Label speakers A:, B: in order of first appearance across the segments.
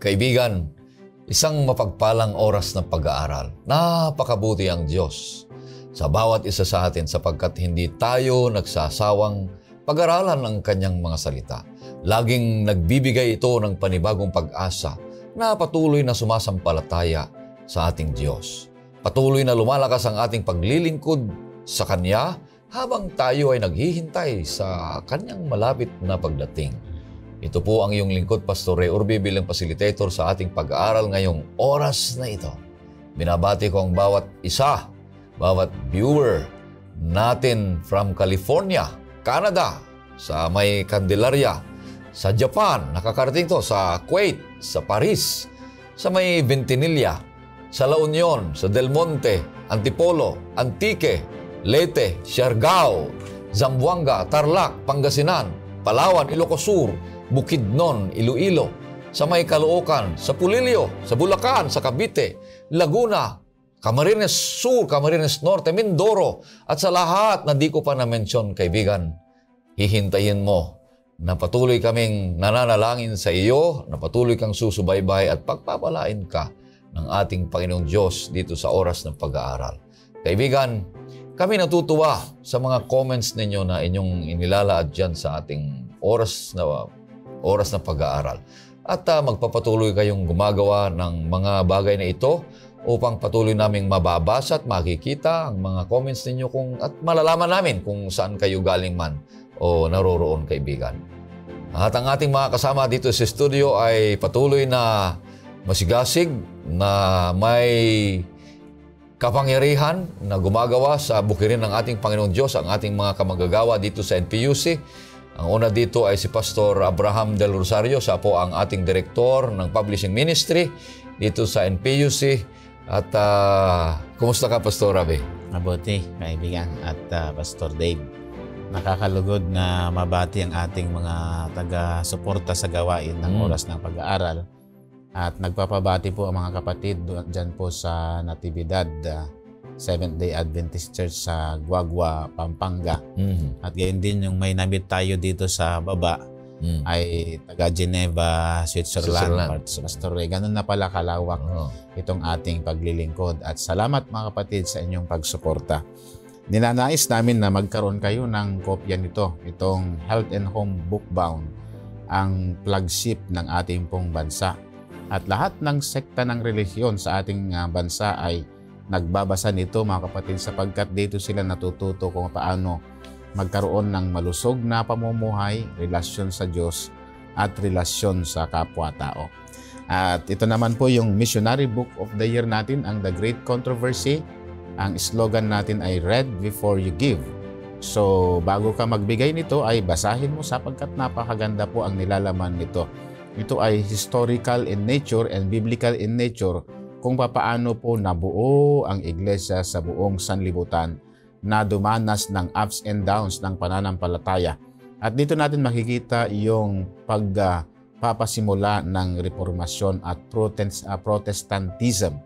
A: Kaibigan, isang mapagpalang oras ng pag-aaral. Napakabuti ang Diyos sa bawat isa sa atin sapagkat hindi tayo nagsasawang pag-aralan ang Kanyang mga salita. Laging nagbibigay ito ng panibagong pag-asa na patuloy na sumasampalataya sa ating Diyos. Patuloy na lumalakas ang ating paglilingkod sa Kanya habang tayo ay naghihintay sa Kanyang malapit na pagdating. Ito po ang iyong lingkod, Pastor Ray Urbi, bilang facilitator sa ating pag-aaral ngayong oras na ito. Binabati ko ang bawat isa, bawat viewer natin from California, Canada, sa may Candelaria, sa Japan, nakakarating to, sa Kuwait, sa Paris, sa may Ventimiglia, sa La Union, sa Del Monte, Antipolo, Antique, Leyte, Siargao, Zamboanga, Tarlac, Pangasinan, Palawan, Ilocos Sur, Bukidnon, Iloilo, sa may Caloocan, sa Pulilio, sa Bulacan, sa Cavite, Laguna, Camarines Sur, Camarines Norte, Mindoro, at sa lahat na di ko pa na-mention, kaibigan, hihintayin mo na patuloy kaming nananalangin sa iyo, na patuloy kang susubaybay at pagpapalain ka ng ating Panginoong Diyos dito sa oras ng pag-aaral. Kaibigan, kami natutuwa sa mga comments ninyo na inyong inilalaad dyan sa ating oras na pag-aaral. At magpapatuloy kayong gumagawa ng mga bagay na ito upang patuloy naming mababasa at makikita ang mga comments ninyo at malalaman namin kung saan kayo galing man o naroroon, kaibigan. At ang ating mga kasama dito sa studio ay patuloy na masigasig, na may kapangyarihan na gumagawa sa bukirin ng ating Panginoong Diyos, ang ating mga kamagagawa dito sa NPUC. Ang una dito ay si Pastor Abraham Del Rosario. Siya po ang ating direktor ng Publishing Ministry dito sa NPUC. At kumusta ka, Pastor Abe?
B: Mabuti, kaibigan. At Pastor Dave, nakakalugod na mabati ang ating mga taga-suporta sa gawain ng oras ng pag-aaral. At nagpapabati po ang mga kapatid dyan po sa Natividad Seventh-day Adventist Church sa Guagua, Pampanga. At gayon din yung may nabit tayo dito sa baba ay taga Geneva, Switzerland. Pastor Ray, ganun na pala kalawak itong ating paglilingkod. At salamat mga kapatid sa inyong pagsuporta. Ninanais namin na magkaroon kayo ng kopya nito, itong Health and Home Bookbound, ang flagship ng ating pong bansa. At lahat ng sekta ng relihiyon sa ating bansa ay nagbabasa nito mga kapatid sapagkat dito sila natututo kung paano magkaroon ng malusog na pamumuhay, relasyon sa Diyos at relasyon sa kapwa-tao. At ito naman po yung missionary book of the year natin, ang The Great Controversy. Ang slogan natin ay Read Before You Give. So bago ka magbigay nito ay basahin mo sapagkat napakaganda po ang nilalaman nito. Ito ay historical in nature and biblical in nature kung papaano po nabuo ang iglesia sa buong sanlibutan na dumanas ng ups and downs ng pananampalataya. At dito natin makikita yung pagpapasimula ng reformasyon at Protestantism.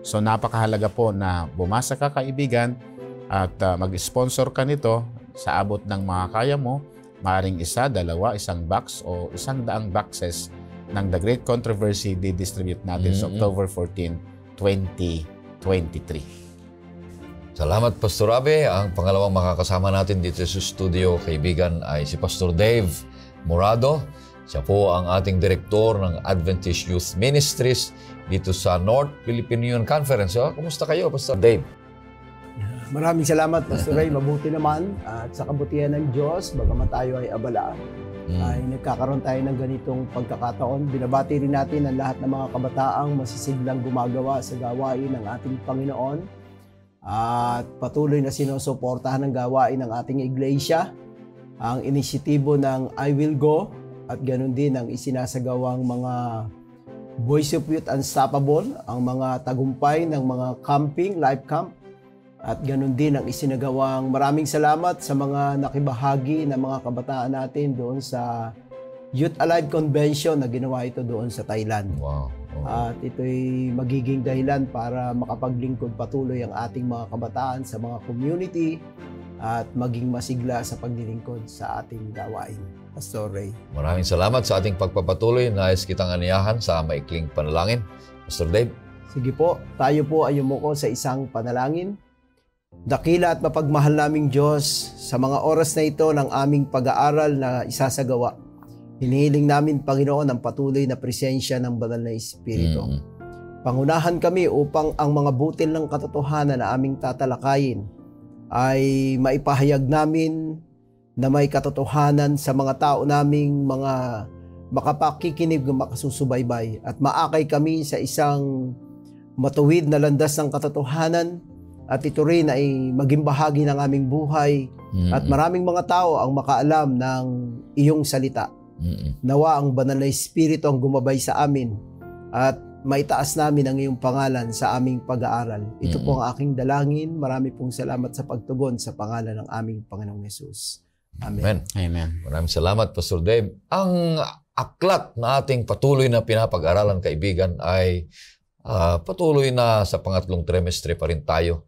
B: So napakahalaga po na bumasa ka, kaibigan, at mag-sponsor ka nito sa abot ng mga kaya mo. Maring isa, dalawa, isang box o 100 boxes ng The Great Controversy di-distribute natin sa October 14, 2023.
A: Salamat, Pastor Abe. Ang pangalawang makakasama natin dito sa studio, kaibigan, ay si Pastor Dave Morado. Siya po ang ating direktor ng Adventist Youth Ministries dito sa North Philippine Union Conference. Kumusta kayo, Pastor Dave?
C: Maraming salamat, Pastor Ray. Mabuti naman. At sa kabutihan ng Diyos, bagamat tayo ay abala, ay nagkakaroon tayo ng ganitong pagkakataon. Binabati rin natin ang lahat ng mga kabataang masisiglang gumagawa sa gawain ng ating Panginoon at patuloy na sinusuportahan ng gawain ng ating iglesia. Ang inisyatibo ng I Will Go at ganoon din ang isinasagawang mga Voice of Youth Unstoppable, ang mga tagumpay ng mga camping, life camp. At ganoon din ang isinagawang maraming salamat sa mga nakibahagi na mga kabataan natin doon sa Youth Alive Convention na ginawa ito doon sa Thailand.
A: Wow.
C: At ito'y magiging dahilan para makapaglingkod patuloy ang ating mga kabataan sa mga community at maging masigla sa paglilingkod sa ating gawain. Pastor Ray.
A: Maraming salamat sa ating pagpapatuloy. Nais kitang aniyahan sa maikling panalangin. Pastor Dave.
C: Sige po, tayo po ay yumuko sa isang panalangin. Dakila at mapagmahal naming Diyos, sa mga oras na ito ng aming pag-aaral na isasagawa, hinihiling namin, Panginoon, ang patuloy na presensya ng Banal na Espiritu. Pangunahan kami upang ang mga butil ng katotohanan na aming tatalakayin ay maipahayag namin na may katotohanan sa mga tao naming mga makapakikinig ng makasusubaybay, at maakay kami sa isang matuwid na landas ng katotohanan, at ito rin ay maging bahagi ng aming buhay, at maraming mga tao ang makaalam ng iyong salita. Nawa ang Banal na Espiritu ang gumabay sa amin at maitaas namin ang iyong pangalan sa aming pag-aaral. Ito po ang aking dalangin. Marami pong salamat sa pagtugon sa pangalan ng aming Panginoong Yesus. Amen.
B: Amen.
A: Maraming salamat, Pastor Dave. Ang aklat na ating patuloy na pinapag-aralan, kaibigan, ay patuloy na sa pangatlong trimestre pa rin tayo,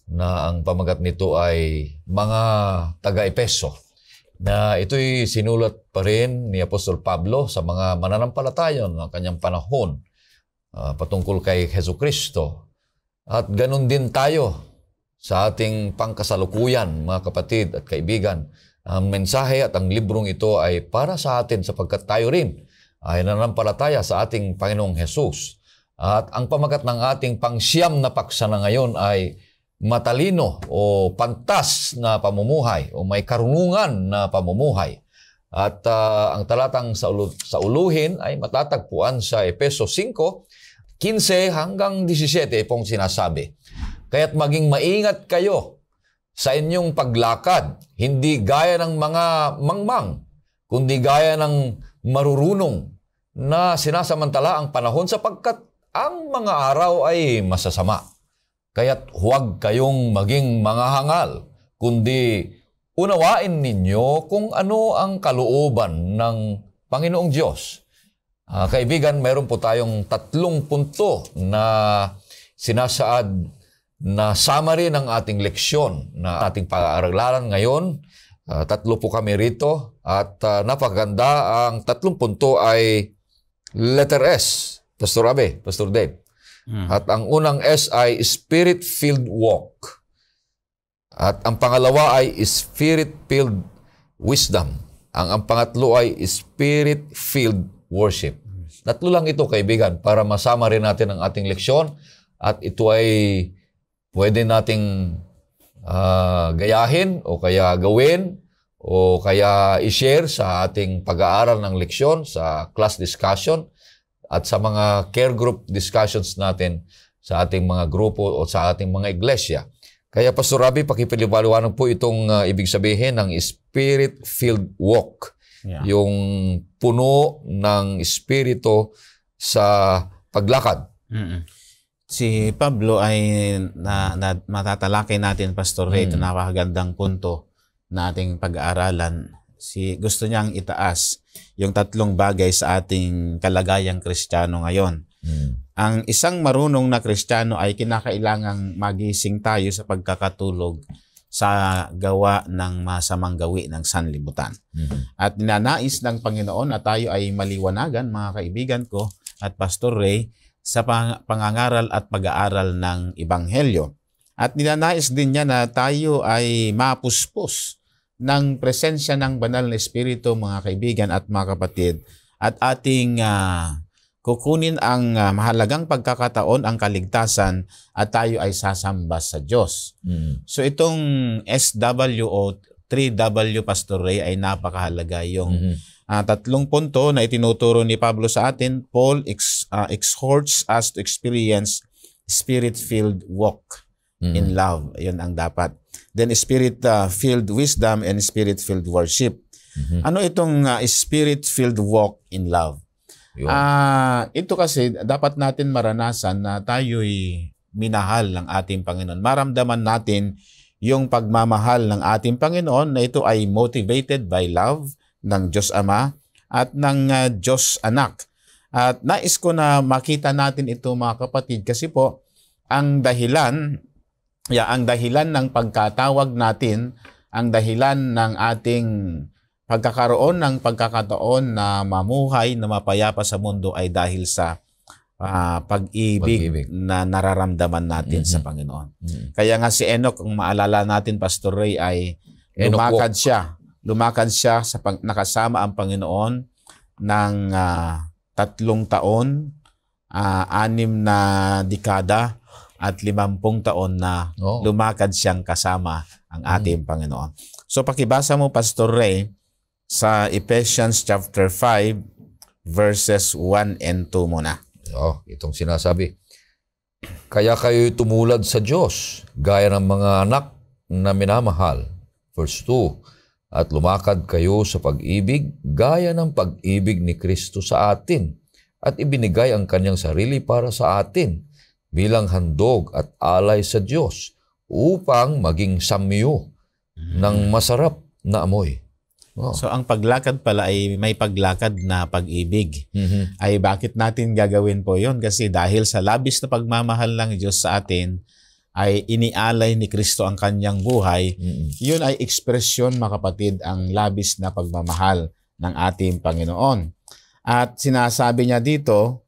A: na ang pamagat nito ay mga taga-Epeso, na ito'y sinulat pa rin ni Apostol Pablo sa mga mananampalataya ng kanyang panahon patungkol kay Jesucristo. At ganun din tayo sa ating pangkasalukuyan, mga kapatid at kaibigan. Ang mensahe at ang librong ito ay para sa atin sapagkat tayo rin ay nananampalataya sa ating Panginoong Hesus. At ang pamagat ng ating pangsyam na paksa na ngayon ay matalino o pantas na pamumuhay o may karunungan na pamumuhay. At ang talatang sa uluhin ay matatagpuan sa Efeso 5:15 hanggang 17 pong sinasabi. Kaya't maging maingat kayo sa inyong paglakad, hindi gaya ng mga mangmang, kundi gaya ng marurunong na sinasamantala ang panahon sapagkat ang mga araw ay masasama. Kaya't huwag kayong maging mga hangal, kundi unawain ninyo kung ano ang kalooban ng Panginoong Diyos. Kaibigan, meron po tayong 3 punto na sinasaad na summary ng ating leksyon na ating pag-aaralan ngayon. 3 po kami rito at napaganda. Ang 3 punto ay letter S, Pastor Abe, Pastor Dave. At ang unang S ay Spirit-filled walk. At ang pangalawa ay Spirit-filled wisdom. Ang pangatlo ay Spirit-filled worship. 3 lang ito, kaibigan, para masama rin natin ang ating leksyon. At ito ay pwede nating gayahin o kaya gawin o kaya i-share sa ating pag-aaral ng leksyon, sa class discussion at sa mga care group discussions natin sa ating mga grupo o sa ating mga iglesia. Kaya Pastor Rabi, pakipaliwanag po itong ibig sabihin ng Spirit-filled walk. Yeah. Yung puno ng Espiritu sa paglakad.
B: Si Pablo ay matatalakay natin, Pastor Ray, ito napakagandang punto na ating pag-aaralan. Gusto niyang itaas yung 3 bagay sa ating kalagayang Kristiyano ngayon. Ang isang marunong na Kristiyano ay kinakailangang magising tayo sa pagkakatulog sa gawa ng masamang gawi ng sanlibutan. At ninanais ng Panginoon na tayo ay maliwanagan, mga kaibigan ko at Pastor Ray, sa pangangaral at pag-aaral ng Ebanghelyo. At ninanais din niya na tayo ay mapuspos ng presensya ng Banal na Espiritu, mga kaibigan at mga kapatid, at ating kukunin ang mahalagang pagkakataon, ang kaligtasan, at tayo ay sasamba sa Diyos. So itong SW o 3W, Pastor Ray, ay napakahalaga. Yung 3 punto na itinuturo ni Pablo sa atin. Paul exhorts us to experience Spirit-filled walk in love. Yun ang dapat. Then Spirit-filled wisdom and Spirit-filled worship. Ano itong Spirit-filled walk in love? Ito kasi dapat natin maranasan na tayo'y minahal ng ating Panginoon. Maramdaman natin yung pagmamahal ng ating Panginoon na ito ay motivated by love ng Diyos Ama at ng Diyos Anak. At nais ko na makita natin ito, mga kapatid, kasi po ang dahilan ng pagkatawag natin, ang dahilan ng ating pagkakaroon ng pagkakataon na mamuhay na mapayapa sa mundo ay dahil sa pag-ibig na nararamdaman natin sa Panginoon. Kaya nga si Enoch, kung maalala natin, Pastor Ray, ay lumakad siya sa nakasama ang Panginoon ng 3 taon, 6 na dekada at 50 taon na lumakad siyang kasama ang ating Panginoon. So pakibasa mo, Pastor Ray, sa Ephesians chapter 5 verses 1 and 2 muna.
A: Itong sinasabi. Kaya kayo'y tumulad sa Diyos, gaya ng mga anak na minamahal. Verse 2. At lumakad kayo sa pag-ibig, gaya ng pag-ibig ni Kristo sa atin. At ibinigay ang kanyang sarili para sa atin, bilang handog at alay sa Diyos, upang maging samyo ng masarap na amoy.
B: So ang paglakad pala ay may paglakad na pag-ibig. Ay bakit natin gagawin po yon? Kasi dahil sa labis na pagmamahal ng Diyos sa atin, ay inialay ni Kristo ang kanyang buhay. Yun ay ekspresyon, mga kapatid, ang labis na pagmamahal ng ating Panginoon. At sinasabi niya dito,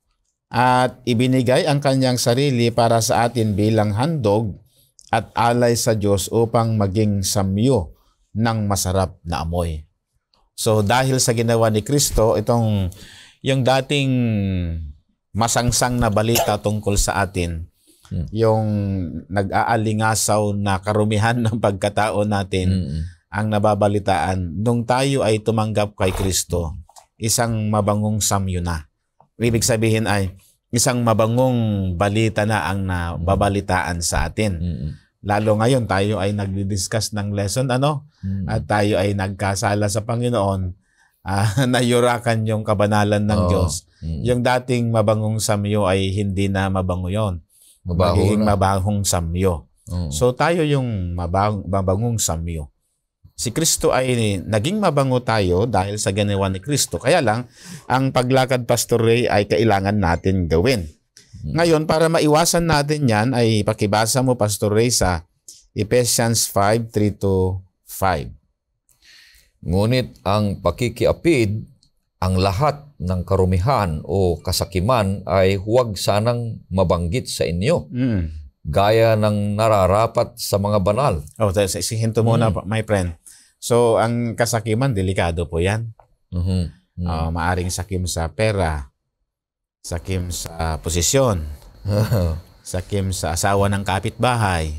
B: at ibinigay ang kanyang sarili para sa atin bilang handog at alay sa Diyos upang maging samyo ng masarap na amoy. So dahil sa ginawa ni Kristo, yung dating masangsang na balita tungkol sa atin, yung nag-aalingasaw na karumihan ng pagkatao natin, ang nababalitaan, nung tayo ay tumanggap kay Kristo, isang mabangong samyo na. Ibig sabihin ay isang mabangong balita na ang nababalitaan sa atin. Lalo ngayon tayo ay nagdi-discuss ng lesson at tayo ay nagkasala sa Panginoon, nayurakan yung kabanalan ng Diyos. Yung dating mabangong samyo ay hindi na mabango yon. Magiging mabangong samyo. So tayo yung mabangong samyo. Si Kristo ay naging mabango tayo dahil sa ginawa ni Kristo. Kaya lang, ang paglakad, Pastor Ray, ay kailangan natin gawin. Ngayon, para maiwasan natin yan, ay pakibasa mo, Pastor Ray, sa Ephesians 5:3-5.
A: Ngunit ang pakikiapid, ang lahat ng karumihan o kasakiman ay huwag sanang mabanggit sa inyo. Gaya ng nararapat sa mga banal.
B: Hinto muna, my friend. So, ang kasakiman, delikado po yan. Maaring sakim sa pera, sakim sa posisyon, sakim sa asawa ng kapitbahay.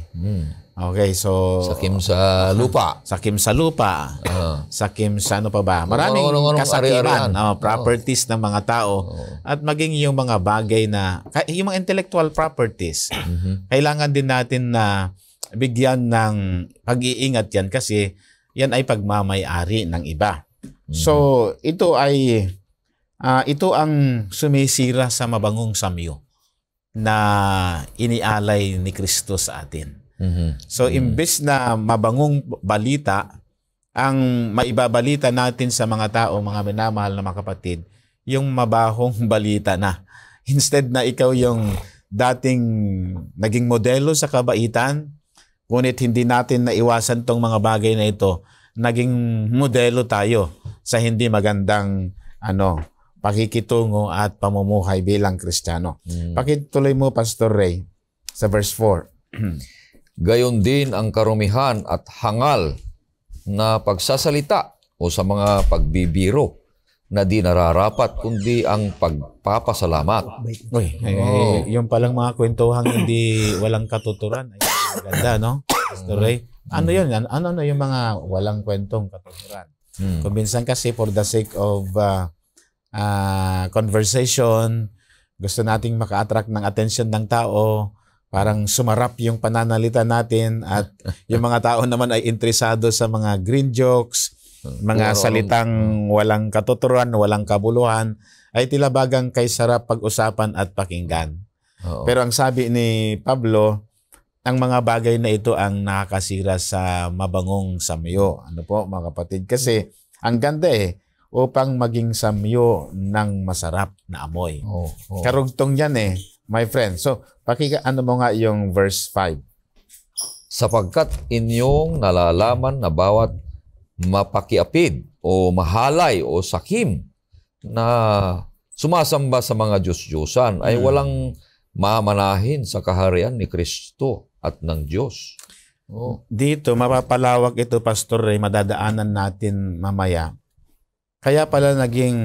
B: Okay, so
A: sakim sa lupa.
B: Sakim sa lupa. Sakim sa ano pa ba? Maraming kasakiman, properties ng mga tao. At maging yung mga bagay na, yung mga intellectual properties, kailangan din natin na bigyan ng pag-iingat yan kasi yan ay pagmamay-ari ng iba. So, ito ang sumisira sa mabangong samyo na inialay ni Kristo sa atin. So, imbes na mabangong balita, ang maibabalita natin sa mga tao, mga minamahal na mga kapatid, yung mabahong balita na. Instead na ikaw yung dating naging modelo sa kabaitan, ngunit hindi natin naiwasan tong mga bagay na ito, naging modelo tayo sa hindi magandang pakikitungo at pamumuhay bilang Kristiyano. Pakituloy mo, Pastor Ray, sa verse 4.
A: Gayon din ang karumihan at hangal na pagsasalita o sa mga pagbibiro na di nararapat kundi ang pagpapasalamat.
B: Yung palang mga kwentuhang hindi walang katuturan. Ay, maganda, no? Pastor Ray? Ano yun? Ano yung mga walang kwentong katuturan? Kung minsan kasi for the sake of conversation, gusto nating maka-attract ng attention ng tao, parang sumarap yung pananalita natin at yung mga tao naman ay interesado sa mga green jokes, mga salitang walang katuturan, walang kabuluhan, ay tila bagang kay sarap pag-usapan at pakinggan. Pero ang sabi ni Pablo, ang mga bagay na ito ang nakakasira sa mabangong samyo. Ano po, mga kapatid? Kasi ang ganda upang maging samyo ng masarap na amoy. Karugtong yan my friend. So, ano mo nga yung verse 5.
A: Sapagkat inyong nalalaman na bawat mapakiapid o mahalay o sakim na sumasamba sa mga Diyos-Diyosan ay walang mamanahin sa kaharian ni Kristo at ng Diyos.
B: Dito, mapapalawak ito, Pastor Ray, madadaanan natin mamaya. Kaya pala naging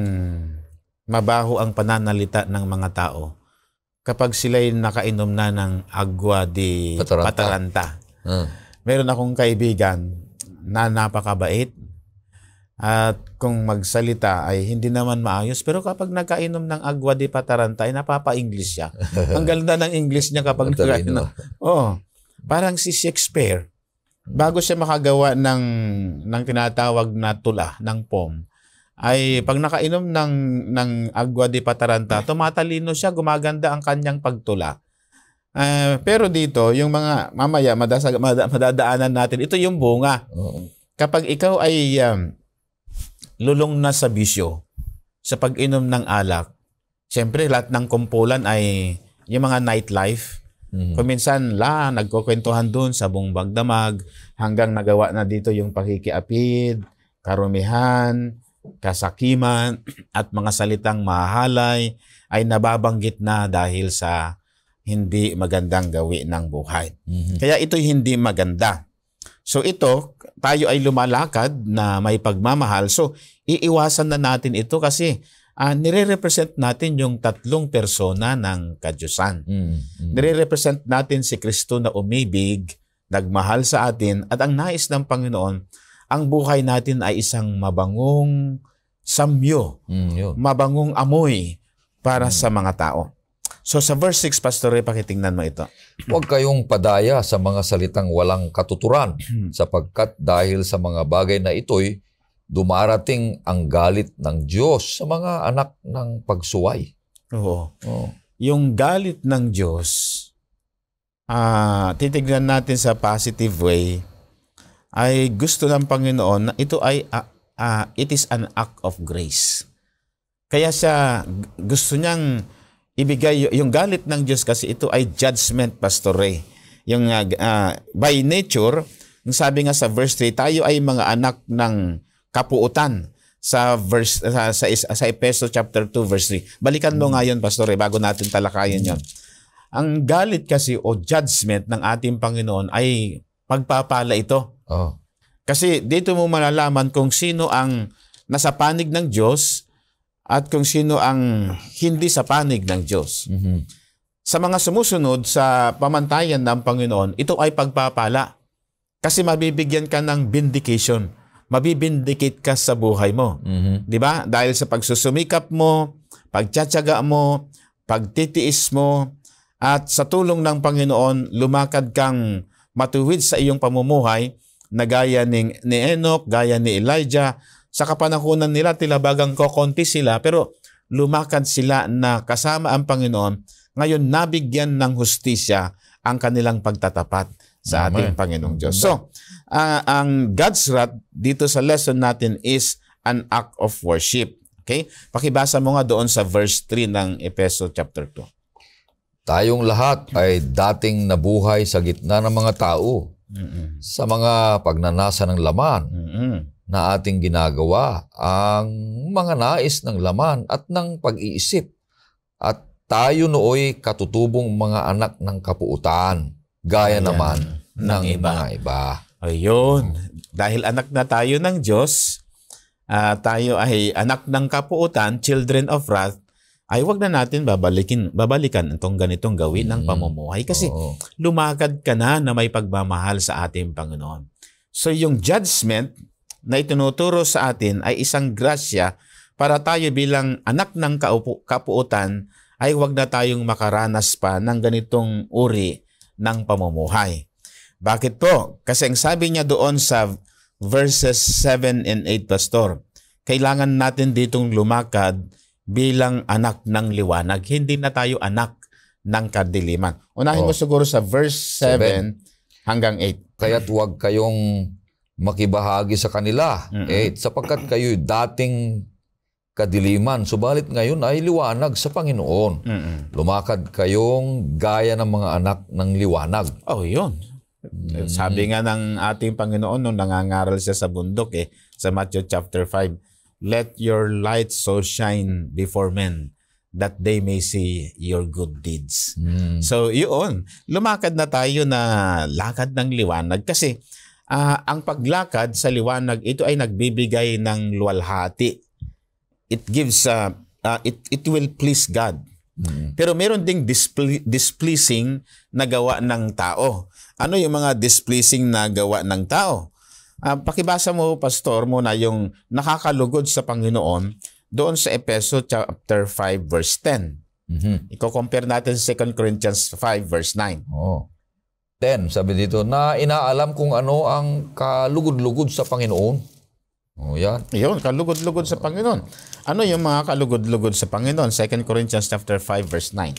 B: mabaho ang pananalita ng mga tao kapag sila'y nakainom na ng agua de pataranta. Meron akong kaibigan na napakabait at kung magsalita ay hindi naman maayos, pero kapag nagkainom ng agua de pataranta ay napapa-English siya. Ang ganda ng English niya kapag nagkainom. Parang si Shakespeare, bago siya makagawa ng tinatawag na tula, ng poem, ay pag nakainom ng agua de pataranta, tumatalino siya, gumaganda ang kanyang pagtula. Pero dito, yung mga mamaya madadaanan natin, ito yung bunga. Kapag ikaw ay lulong na sa bisyo, sa pag-inom ng alak, siyempre lahat ng kumpulan ay yung mga nightlife. Kuminsan nagkukwentuhan doon sa buong Bagdamag hanggang nagawa na dito yung pakikiapid, karumihan, kasakiman at mga salitang mahalay ay nababanggit na dahil sa hindi magandang gawi ng buhay. Kaya ito'y hindi maganda. So ito, tayo ay lumalakad na may pagmamahal. So iiwasan na natin ito kasi nire-represent natin yung tatlong persona ng Kadyusan. Nire-represent natin si Kristo na umibig, nagmahal sa atin, at ang nais ng Panginoon, ang buhay natin ay isang mabangong samyo, mabangong amoy para sa mga tao. So sa verse 6, Pastor Ray, pakitingnan mo ito.
A: Huwag kayong padaya sa mga salitang walang katuturan, sapagkat dahil sa mga bagay na ito'y dumarating ang galit ng Diyos sa mga anak ng pagsuway. Yung galit ng Diyos, titignan natin sa positive way, ay gusto ng Panginoon na ito ay it is an act of grace. Kaya siya gusto niyang ibigay yung galit ng Diyos kasi ito ay judgment, Pastor Ray. Yung by nature, yung sabi nga sa verse 3, tayo ay mga anak ng kapuutan sa Efeso chapter 2 verse 3. Balikan mo nga yun, Pastor, bago natin talakayin yun. Ang galit kasi o judgment ng ating Panginoon ay pagpapala ito. Kasi dito mo malalaman kung sino ang nasa panig ng Diyos at kung sino ang hindi sa panig ng Diyos. Sa mga sumusunod sa pamantayan ng Panginoon, ito ay pagpapala. Kasi mabibigyan ka ng vindication. Mabibindicate ka sa buhay mo. Di ba? Dahil sa pagsusumikap mo, pagtsatsaga mo, pagtitiis mo, at sa tulong ng Panginoon, lumakad kang matuwid sa iyong pamumuhay na gaya ni Enoch, gaya ni Elijah. Sa kapanahunan nila, tilabagang kokonti sila, pero lumakad sila na kasama ang Panginoon. Ngayon, nabigyan ng hustisya ang kanilang pagtatapat sa ating Panginoong Diyos. So, ang God's wrath dito sa lesson natin is an act of worship. Okay? Pakibasa mo nga doon sa verse 3 ng Efeso chapter 2. Tayong lahat ay dating nabuhay sa gitna ng mga tao sa mga pagnanasa ng laman na ating ginagawa, ang mga nais ng laman at ng pag-iisip. At tayo nooy katutubong mga anak ng kapuutan, gaya naman ng mga iba.
B: Ayun. Dahil anak na tayo ng Diyos, tayo ay anak ng kapuutan, children of wrath, ay wag na natin babalikan itong ganitong gawin ng pamumuhay kasi lumakad ka na may pagmamahal sa ating Panginoon. So yung judgment na itinuturo sa atin ay isang grasya para tayo bilang anak ng kapuutan ay wag na tayong makaranas pa ng ganitong uri ng pamumuhay. Bakit po? Kasi ang sabi niya doon sa verses 7 and 8, Pastor, kailangan natin ditong lumakad bilang anak ng liwanag. Hindi na tayo anak ng kadiliman. Unahin mo siguro sa verse 7 hanggang 8.
A: Kaya't huwag kayong makibahagi sa kanila. 8, sapagkat kayo dating kadiliman, subalit ngayon ay liwanag sa Panginoon. Lumakad kayong gaya ng mga anak ng liwanag.
B: Oh, yun. Sabi nga ng ating Panginoon nung nangangaral siya sa bundok sa Matthew chapter 5, let your light so shine before men that they may see your good deeds. So yun, lumakad na tayo na lakad ng liwanag kasi ang paglakad sa liwanag, ito ay nagbibigay ng luwalhati. It gives, it will please God. Pero meron ding displeasing na gawa ng tao. Ano yung mga displeasing na gawa ng tao? Pakibasa mo, Pastor, muna yung nakakalugod sa Panginoon doon sa Efeso chapter 5 verse 10. Iko-compare natin sa 2 Corinthians 5 verse 9.
A: 10, sabi dito, na inaalam kung ano ang kalugod-lugod sa Panginoon. Yan.
B: Yun, kalugod-lugod sa Panginoon. Ano yung mga kalugod-lugod sa Panginoon? 2 Corinthians chapter 5 verse 9.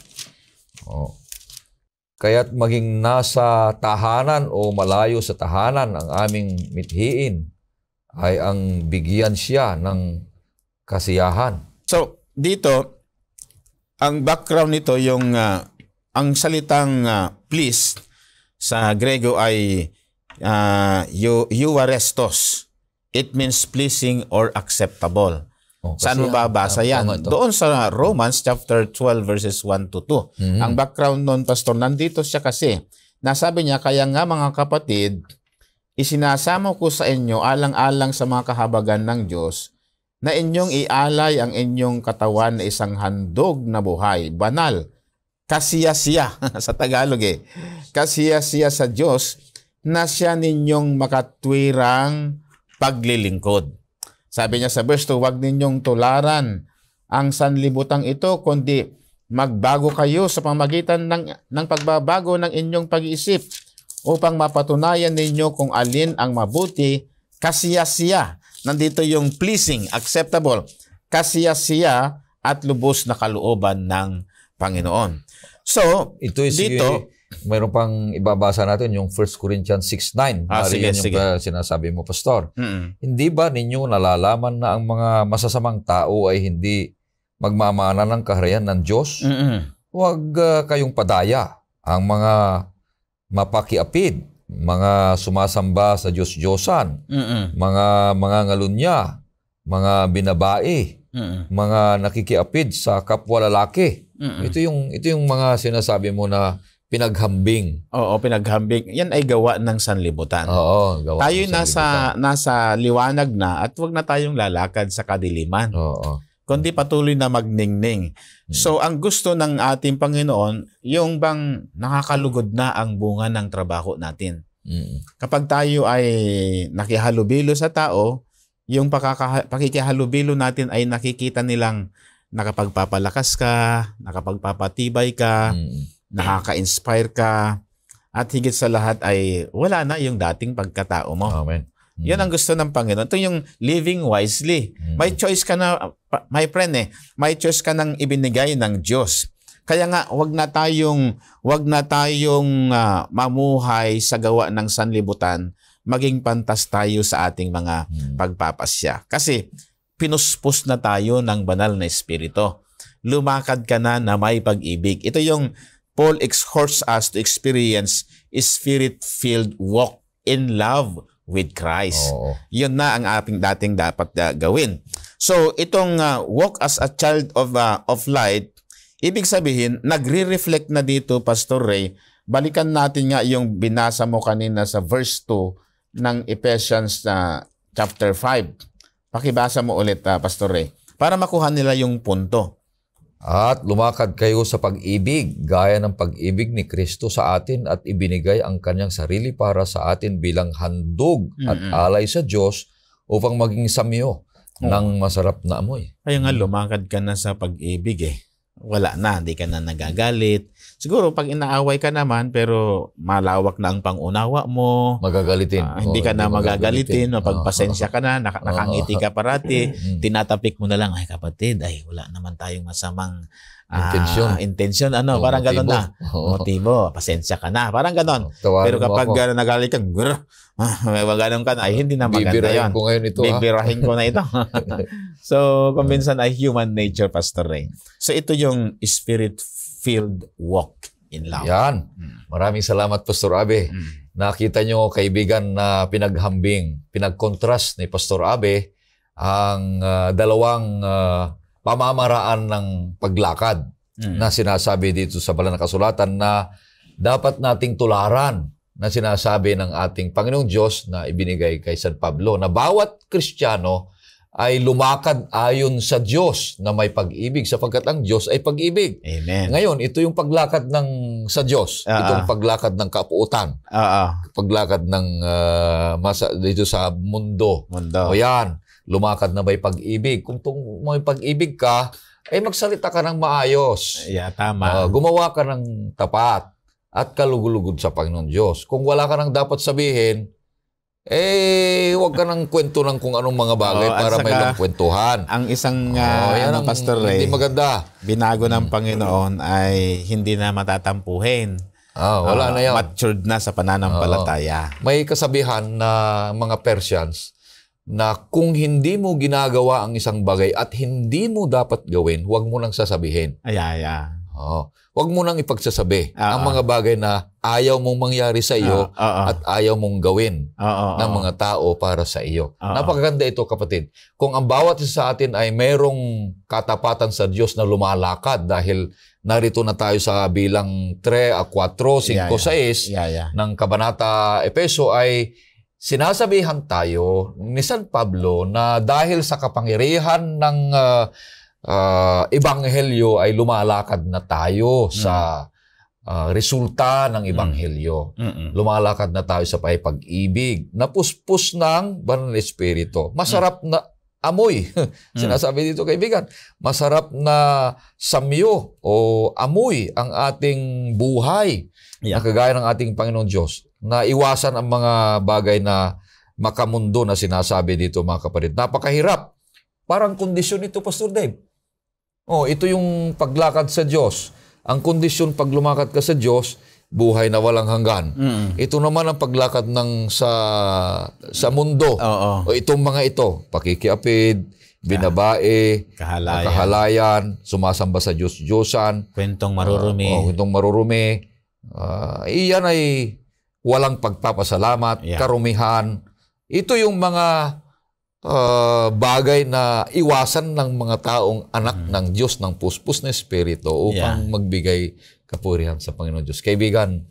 A: Kaya't maging nasa tahanan o malayo sa tahanan ang aming mithiin ay ang bigyan siya ng kasiyahan.
B: So, dito, ang background nito, yung ang salitang please sa Grego ay euarestos. It means pleasing or acceptable. Saan mo babasa yan? Doon sa Romans chapter 12 verses 1 to 2. Ang background nun, Pastor, nandito siya kasi. Nasabi niya, kaya nga mga kapatid, isinasamo ko sa inyo alang-alang sa mga kahabagan ng Diyos na inyong ialay ang inyong katawan na isang handog na buhay, banal, kasiyasiya sa Tagalog kasiyasiya sa Diyos na siya ninyong makatwirang paglilingkod. Sabi niya sa verse 2, huwag ninyong tularan ang sanlibutang ito, kundi magbago kayo sa pamagitan ng pagbabago ng inyong pag-iisip upang mapatunayan ninyo kung alin ang mabuti, kasiyasiya. Nandito yung pleasing, acceptable, kasiyasiya at lubos na kalooban ng Panginoon. So,
A: ito is dito, mayroon pang ibabasa natin yung 1 Corinthians 6:9.
B: Sige.
A: Yung sinasabi mo, Pastor. Hindi ba ninyo nalalaman na ang mga masasamang tao ay hindi magmamana ng kaharian ng Diyos? Huwag kayong padaya. Ang mga mapakiapid, mga sumasamba sa Diyos-Diyosan, mga ngalunya, mga binabae, mga nakikiapid sa kapwa lalaki. Ito yung mga sinasabi mo na pinaghambing.
B: Oo, pinaghambing. Yan ay gawa ng sanlibutan.
A: Oo, gawa
B: tayo
A: ng sanlibutan.
B: nasa liwanag na at wag na tayong lalakad sa kadiliman.
A: Oo.
B: Kundi patuloy na magningning. So, ang gusto ng ating Panginoon, yung bang nakakalugod na ang bunga ng trabaho natin. Kapag tayo ay nakihalubilo sa tao, yung pakikihalubilo natin ay nakikita nilang nakapagpapalakas ka, nakapagpapatibay ka, nakaka-inspire ka, at higit sa lahat ay wala na yung dating pagkatao mo.
A: Amen.
B: Yan ang gusto ng Panginoon. Ito yung living wisely. May choice ka na, my friend may choice ka nang ibinigay ng Diyos. Kaya nga, wag na tayong mamuhay sa gawa ng sanlibutan, maging pantas tayo sa ating mga pagpapasya. Kasi pinuspos na tayo ng banal na espiritu. Lumakad ka na may pag-ibig. Ito yung Paul exhorts us to experience a spirit-filled walk in love with Christ. Yun na ang ating dating dapat gawin. So, itong walk as a child of light, ibig sabihin, nagre-reflect na dito, Pastor Ray. Balikan natin nga yung binasa mo kanina sa verse 2 ng Ephesians chapter 5. Pakibasa mo ulit, Pastor Ray, para makuha nila yung punto.
A: At lumakad kayo sa pag-ibig, gaya ng pag-ibig ni Kristo sa atin at ibinigay ang kanyang sarili para sa atin bilang handog at alay sa Diyos upang maging samyo ng masarap na amoy.
B: Kaya nga lumakad ka na sa pag-ibig Wala na, hindi ka na nagagalit. Siguro pag inaaway ka naman pero malawak na ang pangunawa mo.
A: Magagalitin.
B: Hindi ka na magagalitin. Pagpasensya ka na, nakangiti ka parati. Tinatapik mo na lang, ay kapatid, wala naman tayong masamang intensyon. Parang gano'n na. Motibo, pasensya ka na. Parang gano'n. Pero kapag nagalit ka, gano'n ka na, ay hindi na maganda yun. Bibirahin ko na ito. So, kuminsan ay human nature, Pastor Ray. So, ito yung spirit-filled walk in love.
A: Yan. Maraming salamat, Pastor Abe. nakita nyo, kaibigan, na pinag-contrast ni Pastor Abe ang dalawang pamamaraan ng paglakad na sinasabi dito sa banal na kasulatan na dapat nating tularan, na sinasabi ng ating Panginoong Diyos na ibinigay kay San Pablo, na bawat Kristiyano ay lumakad ayon sa Diyos na may pag-ibig, sapagkat ang Diyos ay pag-ibig.
B: Amen.
A: Ngayon, ito yung paglakad sa Diyos. Itong paglakad ng kapuutan. Paglakad ng dito sa mundo. O yan, lumakad na may pag-ibig. Kung may pag-ibig ka, ay magsalita ka ng maayos.
B: Yeah, tama.
A: Gumawa ka ng tapat at kalugulugod sa Panginoon Diyos. Kung wala ka nang dapat sabihin, huwag ka nang kwento ng kung anong mga bagay para may lang kwentuhan.
B: Ang isang Pastor Ray,
A: hindi maganda.
B: Binago ng Panginoon ay hindi na matatampuhin.
A: Wala na yan.
B: Matured na sa pananampalataya.
A: May kasabihan na mga Persians na kung hindi mo ginagawa ang isang bagay at hindi mo dapat gawin, huwag mo nang sasabihin. Huwag mo nang ipagsasabi ang mga bagay na ayaw mong mangyari sa iyo at ayaw mong gawin ng mga tao para sa iyo. Napakaganda ito, kapatid. Kung ang bawat isa sa atin ay mayroong katapatan sa Diyos na lumalakad, dahil narito na tayo sa bilang 3, 4, 5, 6 ng Kabanata Efeso, ay sinasabihan tayo ni San Pablo na dahil sa kapangyarihan ng Ebanghelyo ay lumalakad na tayo sa resulta ng Ebanghelyo. Lumalakad na tayo sa pag-ibig, napuspos ng Banal na Espiritu. Masarap na amoy. Sinasabi dito, kaibigan, masarap na samyo o amoy ang ating buhay na kagaya ng ating Panginoon Diyos, na iwasan ang mga bagay na makamundo na sinasabi dito, mga kapatid. Napakahirap. Parang kondisyon ito, Pastor Dave. Ito yung paglakad sa Diyos. Ang kondisyon pag lumakad ka sa Diyos, buhay na walang hanggan. Ito naman ang paglakad sa mundo. Itong mga ito, pakikiapid, binabae, kahalayan, sumasamba sa Diyos-Diyosan,
B: kwentong marurumi.
A: Kwentong marurumi. Iyan ay walang pagpapasalamat, karumihan. Ito yung mga bagay na iwasan ng mga taong anak ng Diyos, ng puspos na Espiritu, upang magbigay kapurihan sa Panginoon Diyos. Kaibigan,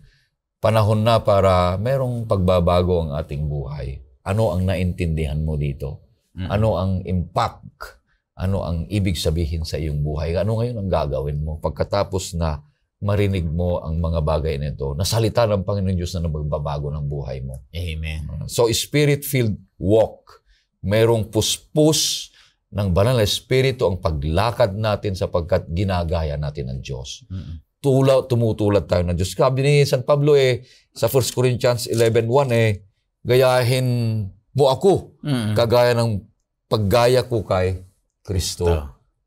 A: panahon na para merong pagbabago ang ating buhay. Ano ang naintindihan mo dito? Ano ang impact? Ano ang ibig sabihin sa iyong buhay? Ano ngayon ang gagawin mo pagkatapos na marinig mo ang mga bagay nito, na salita ng Panginoon Diyos na magbabago ng buhay mo?
B: Amen.
A: So, Spirit-filled walk. Merong puspos ng Banal na Espiritu ang paglakad natin sapagkat ginagaya natin ang Diyos. Tumutulad tayo ng Diyos. Sabi ni San Pablo sa 1 Corinthians 11:1, gayahin mo ako, kagaya ng paggaya ko kay Kristo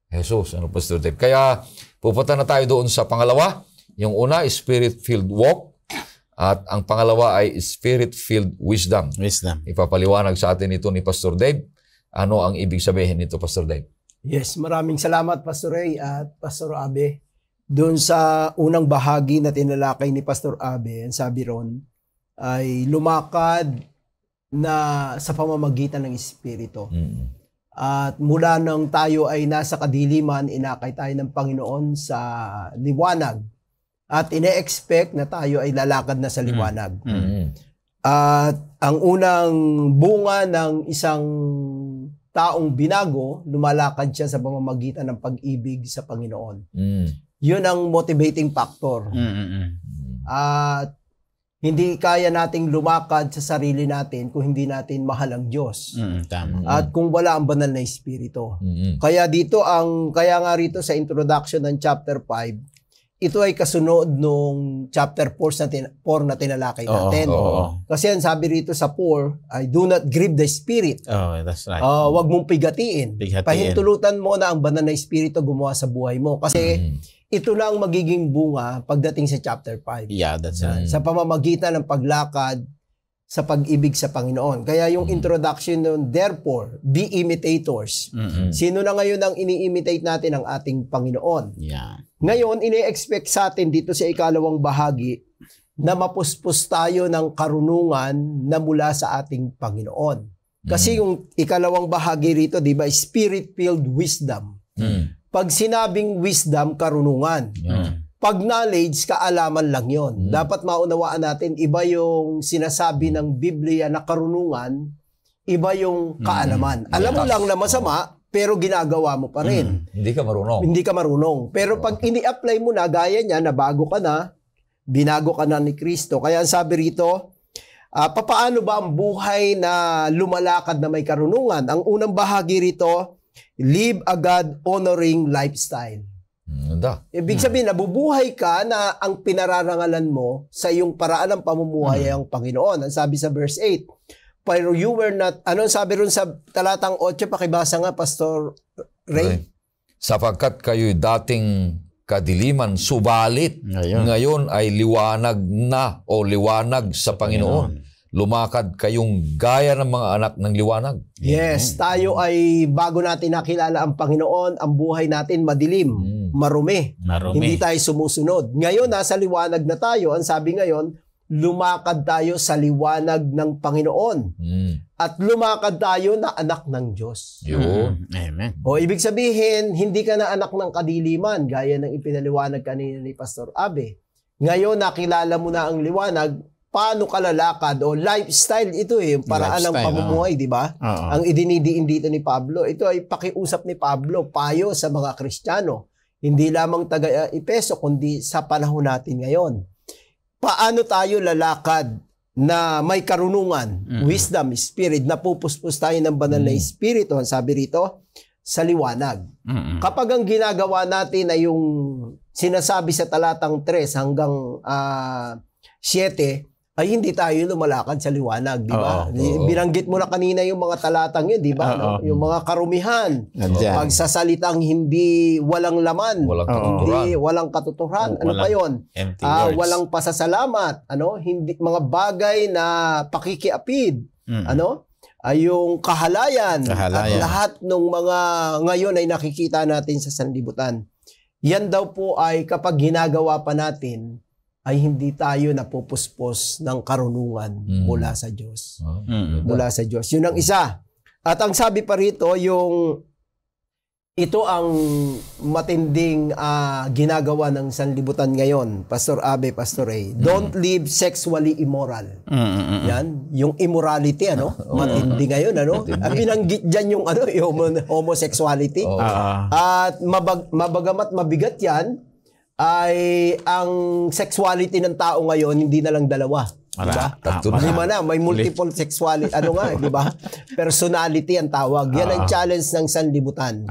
A: Jesus. Pastor Dave? Kaya pupunta na tayo doon sa pangalawa. Yung una, Spirit-filled walk. At ang pangalawa ay Spirit-filled wisdom. Ipapaliwanag sa atin ito ni Pastor Dave. Ano ang ibig sabihin nito, Pastor Dave?
C: Yes, maraming salamat, Pastor Ray at Pastor Abe. Doon sa unang bahagi na tinalakay ni Pastor Abe, ang sabi ron, ay lumakad na sa pamamagitan ng Espiritu. At mula nang tayo ay nasa kadiliman, inakay tayo ng Panginoon sa liwanag. At ine-expect na tayo ay lalakad na sa liwanag. At ang unang bunga ng isang taong binago, lumalakad siya sa pamamagitan ng pag-ibig sa Panginoon. Yun ang motivating factor. At hindi kaya nating lumakad sa sarili natin kung hindi natin mahal ang Diyos.
B: Tama.
C: At kung wala ang banal na Espiritu. Kaya nga rito sa introduction ng chapter 5, ito ay kasunod nung chapter 4 na tinalakay natin. Kasi ang sabi rito sa 4 ay do not grieve the Spirit.
B: That's right.
C: Wag mong pigatiin. Pahintulutan mo na ang banal na Espiritu gumawa sa buhay mo. Kasi ito na ang magiging bunga pagdating sa chapter 5.
B: Yeah, that's right.
C: Sa pamamagitan ng paglakad sa pag-ibig sa Panginoon. Kaya yung introduction nun, therefore, be imitators. Sino na ngayon ang ini-imitate natin? Ang ating Panginoon.
B: Yeah.
C: Ngayon, ini-expect sa atin dito sa ikalawang bahagi na mapuspos tayo ng karunungan na mula sa ating Panginoon. Kasi yung ikalawang bahagi rito, di ba, spirit-filled wisdom. Pag sinabing wisdom, karunungan. Pag knowledge, kaalaman lang yon. Dapat maunawaan natin, iba yung sinasabi ng Biblia na karunungan, iba yung kaalaman. Alam mo lang na masama, pero ginagawa mo pa rin.
A: Hindi ka marunong.
C: Hindi ka marunong. Pero pag ini-apply mo na, gaya niya, na bago ka na, binago ka na ni Kristo. Kaya ang sabi rito, papaano ba ang buhay na lumalakad na may karunungan? Ang unang bahagi rito, live a God-honoring lifestyle. Ibig sabihin, nabubuhay ka na ang pinararangalan mo sa iyong paraan ng pamumuhay ay ang Panginoon. Ang sabi sa verse 8, pero you were not, ano sabi ron sa talatang 8, pakibasa nga, Pastor Ray?
A: Sapagkat kayo'y dating kadiliman, subalit ngayon ay liwanag na o liwanag sa Panginoon. Lumakad kayong gaya ng mga anak ng liwanag.
C: Yes, tayo ay bago natin nakilala ang Panginoon, ang buhay natin madilim, marumi. Hindi tayo sumusunod. Ngayon, nasa liwanag na tayo. Ang sabi ngayon, lumakad tayo sa liwanag ng Panginoon. At lumakad tayo na anak ng Diyos.
B: Amen.
C: O ibig sabihin, hindi ka na anak ng kadiliman, gaya ng ipinaliwanag kanina ni Pastor Abe. Ngayon, nakilala mo na ang liwanag, paano ka lalakad o lifestyle ito yung paraan ng pamumuhay, di ba? Ang idinidiin dito ni Pablo, ito ay pakiusap ni Pablo, payo sa mga Kristiyano. Hindi lamang taga-Epeso, kundi sa panahon natin ngayon. Paano tayo lalakad na may karunungan, wisdom, spirit, napupuspos tayo ng banal na espiritu, ang sabi rito, sa liwanag. Kapag ang ginagawa natin ay yung sinasabi sa talatang 3 hanggang 7, ay hindi tayo lumalakad sa liwanag, di ba? Binanggit mo na kanina yung mga talatang yun, di ba? No? Yung mga karumihan, pagsasalitang hindi walang laman, hindi walang katuturan, ano pa yun? Walang pasasalamat, ano? Hindi, mga bagay na pakikiapid, ano? Ay yung kahalayan, at lahat ng mga ngayon ay nakikita natin sa sanlibutan. Yan daw po ay kapag ginagawa pa natin, ay hindi tayo napupuspos ng karunungan mula sa Diyos. Mula sa Diyos. Yun ang isa. At ang sabi pa rito, ito ang matinding ginagawa ng sanlibutan ngayon, Pastor Abe, Pastor Ray. Don't live sexually immoral. Yan, yung immorality, ano? Matindi ngayon, ano? At binanggit dyan yung, yung homosexuality. At mabagamat mabigat yan, ay ang sexuality ng tao ngayon hindi na lang dalawa, di ba? Lima na, may multiple sexuality, di ba? Personality ang tawag. Yan ang challenge ng sanlibutan.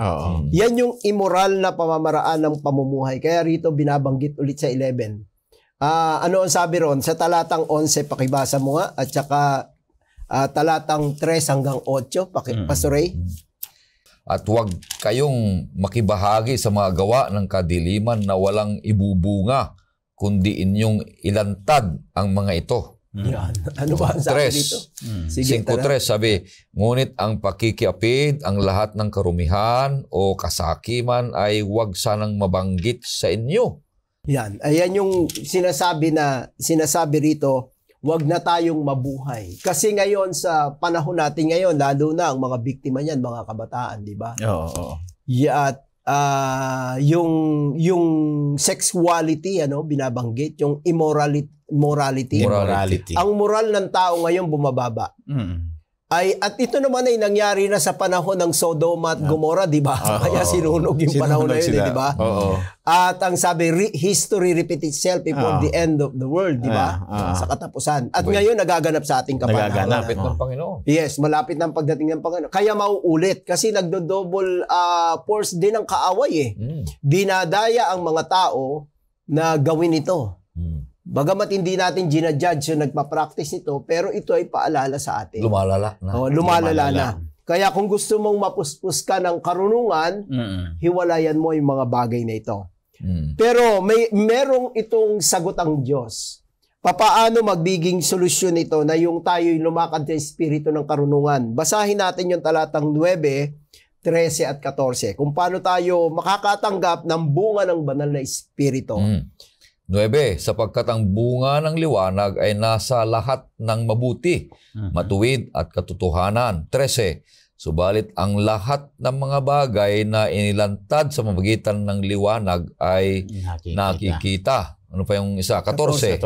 C: Yan yung immoral na pamamaraan ng pamumuhay. Kaya rito binabanggit ulit sa 11. Ano ang sabi ron? Sa talatang 11, pakibasa mo nga, at saka talatang 3 hanggang 8, Pastor Ray.
A: At huwag kayong makibahagi sa mga gawa ng kadiliman na walang ibubunga, kundi inyong ilantad ang mga ito.
C: Yan. Ano ba ang sabi dito?
A: 5.3 sabi, ngunit ang pakikiapid, ang lahat ng karumihan o kasakiman ay huwag sanang mabanggit sa inyo.
C: Yan. Ayan yung sinasabi rito, wag na tayong mabuhay. Kasi ngayon sa panahon natin ngayon, lalo na ang mga biktima niyan, mga kabataan, di ba? At yung sexuality, binabanggit, yung immorality. Ang moral ng tao ngayon bumababa. At ito naman ay nangyari na sa panahon ng Sodom at Gomorrah, di ba? Kaya sinunog yung panahon na yun, di ba? At ang sabi, history repeats itself before the end of the world, di ba? Sa katapusan. At ngayon, nagaganap sa ating kapanahon.
A: Malapit ng Panginoon.
C: Yes, malapit ng pagdating ng Panginoon. Kaya mauulit kasi nagdo-double force din ang kaaway. Dinadaya ang mga tao na gawin ito. Bagamat hindi natin ginajudge yung nagpa-practice nito, pero ito ay paalala sa atin.
A: Lumalala na.
C: Lumalala na. Kaya kung gusto mong mapuspos ka ng karunungan, hiwalayan mo yung mga bagay na ito. Pero merong itong sagot ang Diyos. Papaano magbiging solusyon ito na yung tayo'y lumakad sa espiritu ng karunungan? Basahin natin yung talatang 9, 13 at 14. Kung paano tayo makakatanggap ng bunga ng banal na espiritu.
A: 9, sapagkat ang bunga ng liwanag ay nasa lahat ng mabuti, matuwid at katotohanan. 13, subalit ang lahat ng mga bagay na inilantad sa pamamagitan ng liwanag ay nakikita. Ano pa yung isa? 14.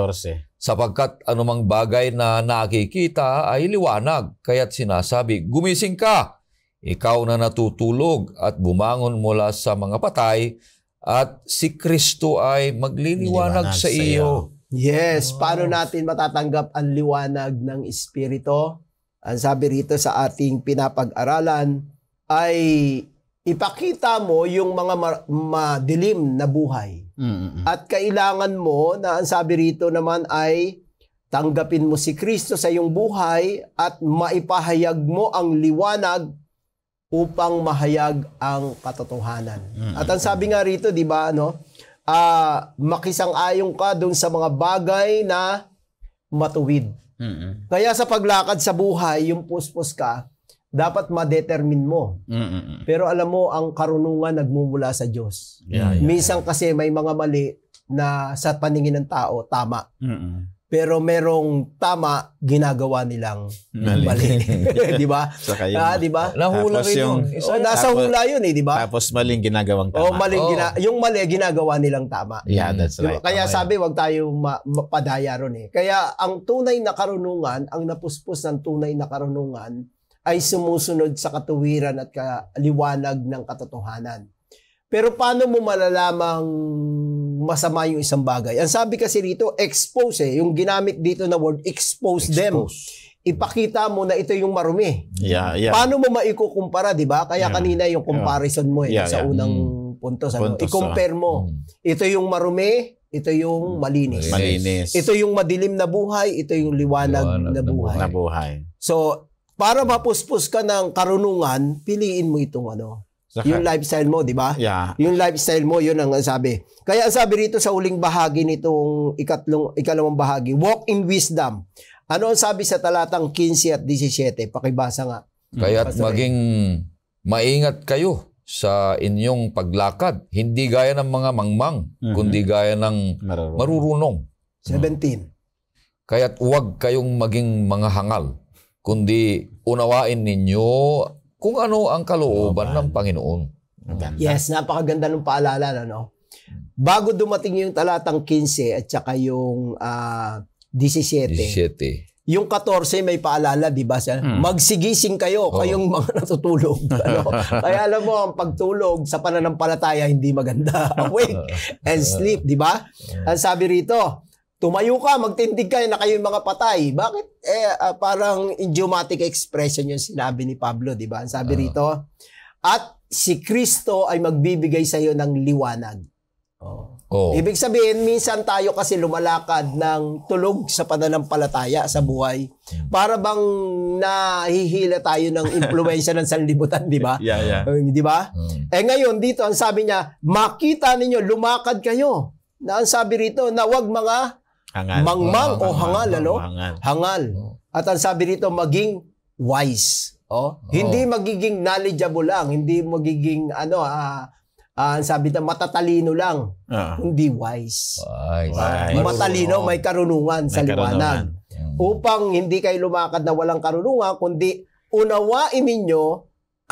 A: Sapagkat anumang bagay na nakikita ay liwanag, kaya't sinasabi, gumising ka, ikaw na natutulog at bumangon mula sa mga patay, at si Kristo ay magliliwanag sa iyo.
C: Yes, paano natin matatanggap ang liwanag ng Espiritu? Ang sabi rito sa ating pinapag-aralan ay ipakita mo yung mga madilim na buhay. At kailangan mo na ang sabi rito naman ay tanggapin mo si Kristo sa iyong buhay at maipahayag mo ang liwanag upang mahayag ang katotohanan. At ang sabi nga rito, di ba, makisang-ayon ka dun sa mga bagay na matuwid. Kaya sa paglakad sa buhay, yung puspos ka, dapat ma-determine mo. Pero alam mo, ang karunungan nagmumula sa Diyos. Minsan kasi may mga mali na sa paningin ng tao, tama. Pero merong tama, ginagawa nilang mali. Di ba? Di ba?
A: Nahula rin yun.
C: Nasa hula yun di ba?
B: Tapos maling ginagawang tama.
C: Yung mali, ginagawa nilang tama.
B: Yeah, that's right.
C: Kaya sabi, wag tayo mapadaya ron Kaya ang tunay na karunungan, ang napuspos ng tunay na karunungan, ay sumusunod sa katuwiran at kaliwanag ng katotohanan. Pero paano mo malalamang masama yung isang bagay? Ang sabi kasi rito, expose Yung ginamit dito na word, expose them. Ipakita mo na ito yung marumi. Paano mo maikukumpara, di ba? Kaya kanina yung comparison mo sa unang punto. I-compare mo. Ito yung marumi, ito yung malinis. Ito yung madilim na buhay, ito yung liwanag na buhay. So, para mapuspos ka ng karunungan, piliin mo itong yung lifestyle mo, di ba? Yung lifestyle mo, yun ang sabi. Kaya ang sabi rito sa huling bahagi nitong ikalawang bahagi, walk in wisdom. Ano ang sabi sa talatang 15 at 17? Pakibasa nga.
A: Kaya't maging maingat kayo sa inyong paglakad. Hindi gaya ng mga mangmang, kundi gaya ng marurunong.
C: 17.
A: Kaya't huwag kayong maging mga hangal, kundi unawain ninyo kung ano ang kalooban ng Panginoon.
C: Yes, napakaganda ng paalala. Bago dumating yung talatang 15 at saka yung 17, yung 14 may paalala, di ba? Magsigising kayo, kayong mga natutulog. Kaya alam mo, ang pagtulog sa pananampalataya hindi maganda. Awake and sleep, di ba? Ang sabi rito, tumayo ka, magtindig kayo na kayo yung mga patay. Bakit? Parang idiomatic expression yung sinabi ni Pablo, di ba? Ang sabi rito, at si Kristo ay magbibigay sa iyo ng liwanag. Ibig sabihin, minsan tayo kasi lumalakad ng tulog sa pananampalataya sa buhay. Para bang nahihila tayo ng impluwensya ng sanlibutan, di ba? Di ba? Ngayon, dito, ang sabi niya, makita ninyo, lumakad kayo. Na ang sabi rito, na wag mga mangmang o hangal, hangal. At ang sabi rito, maging wise. Hindi magiging knowledgeable lang, hindi magiging ang sabi na matatalino lang, hindi wise. Matalino, may karunungan sa liwanag. Upang hindi kayo lumakad na walang karunungan, kundi unawain ninyo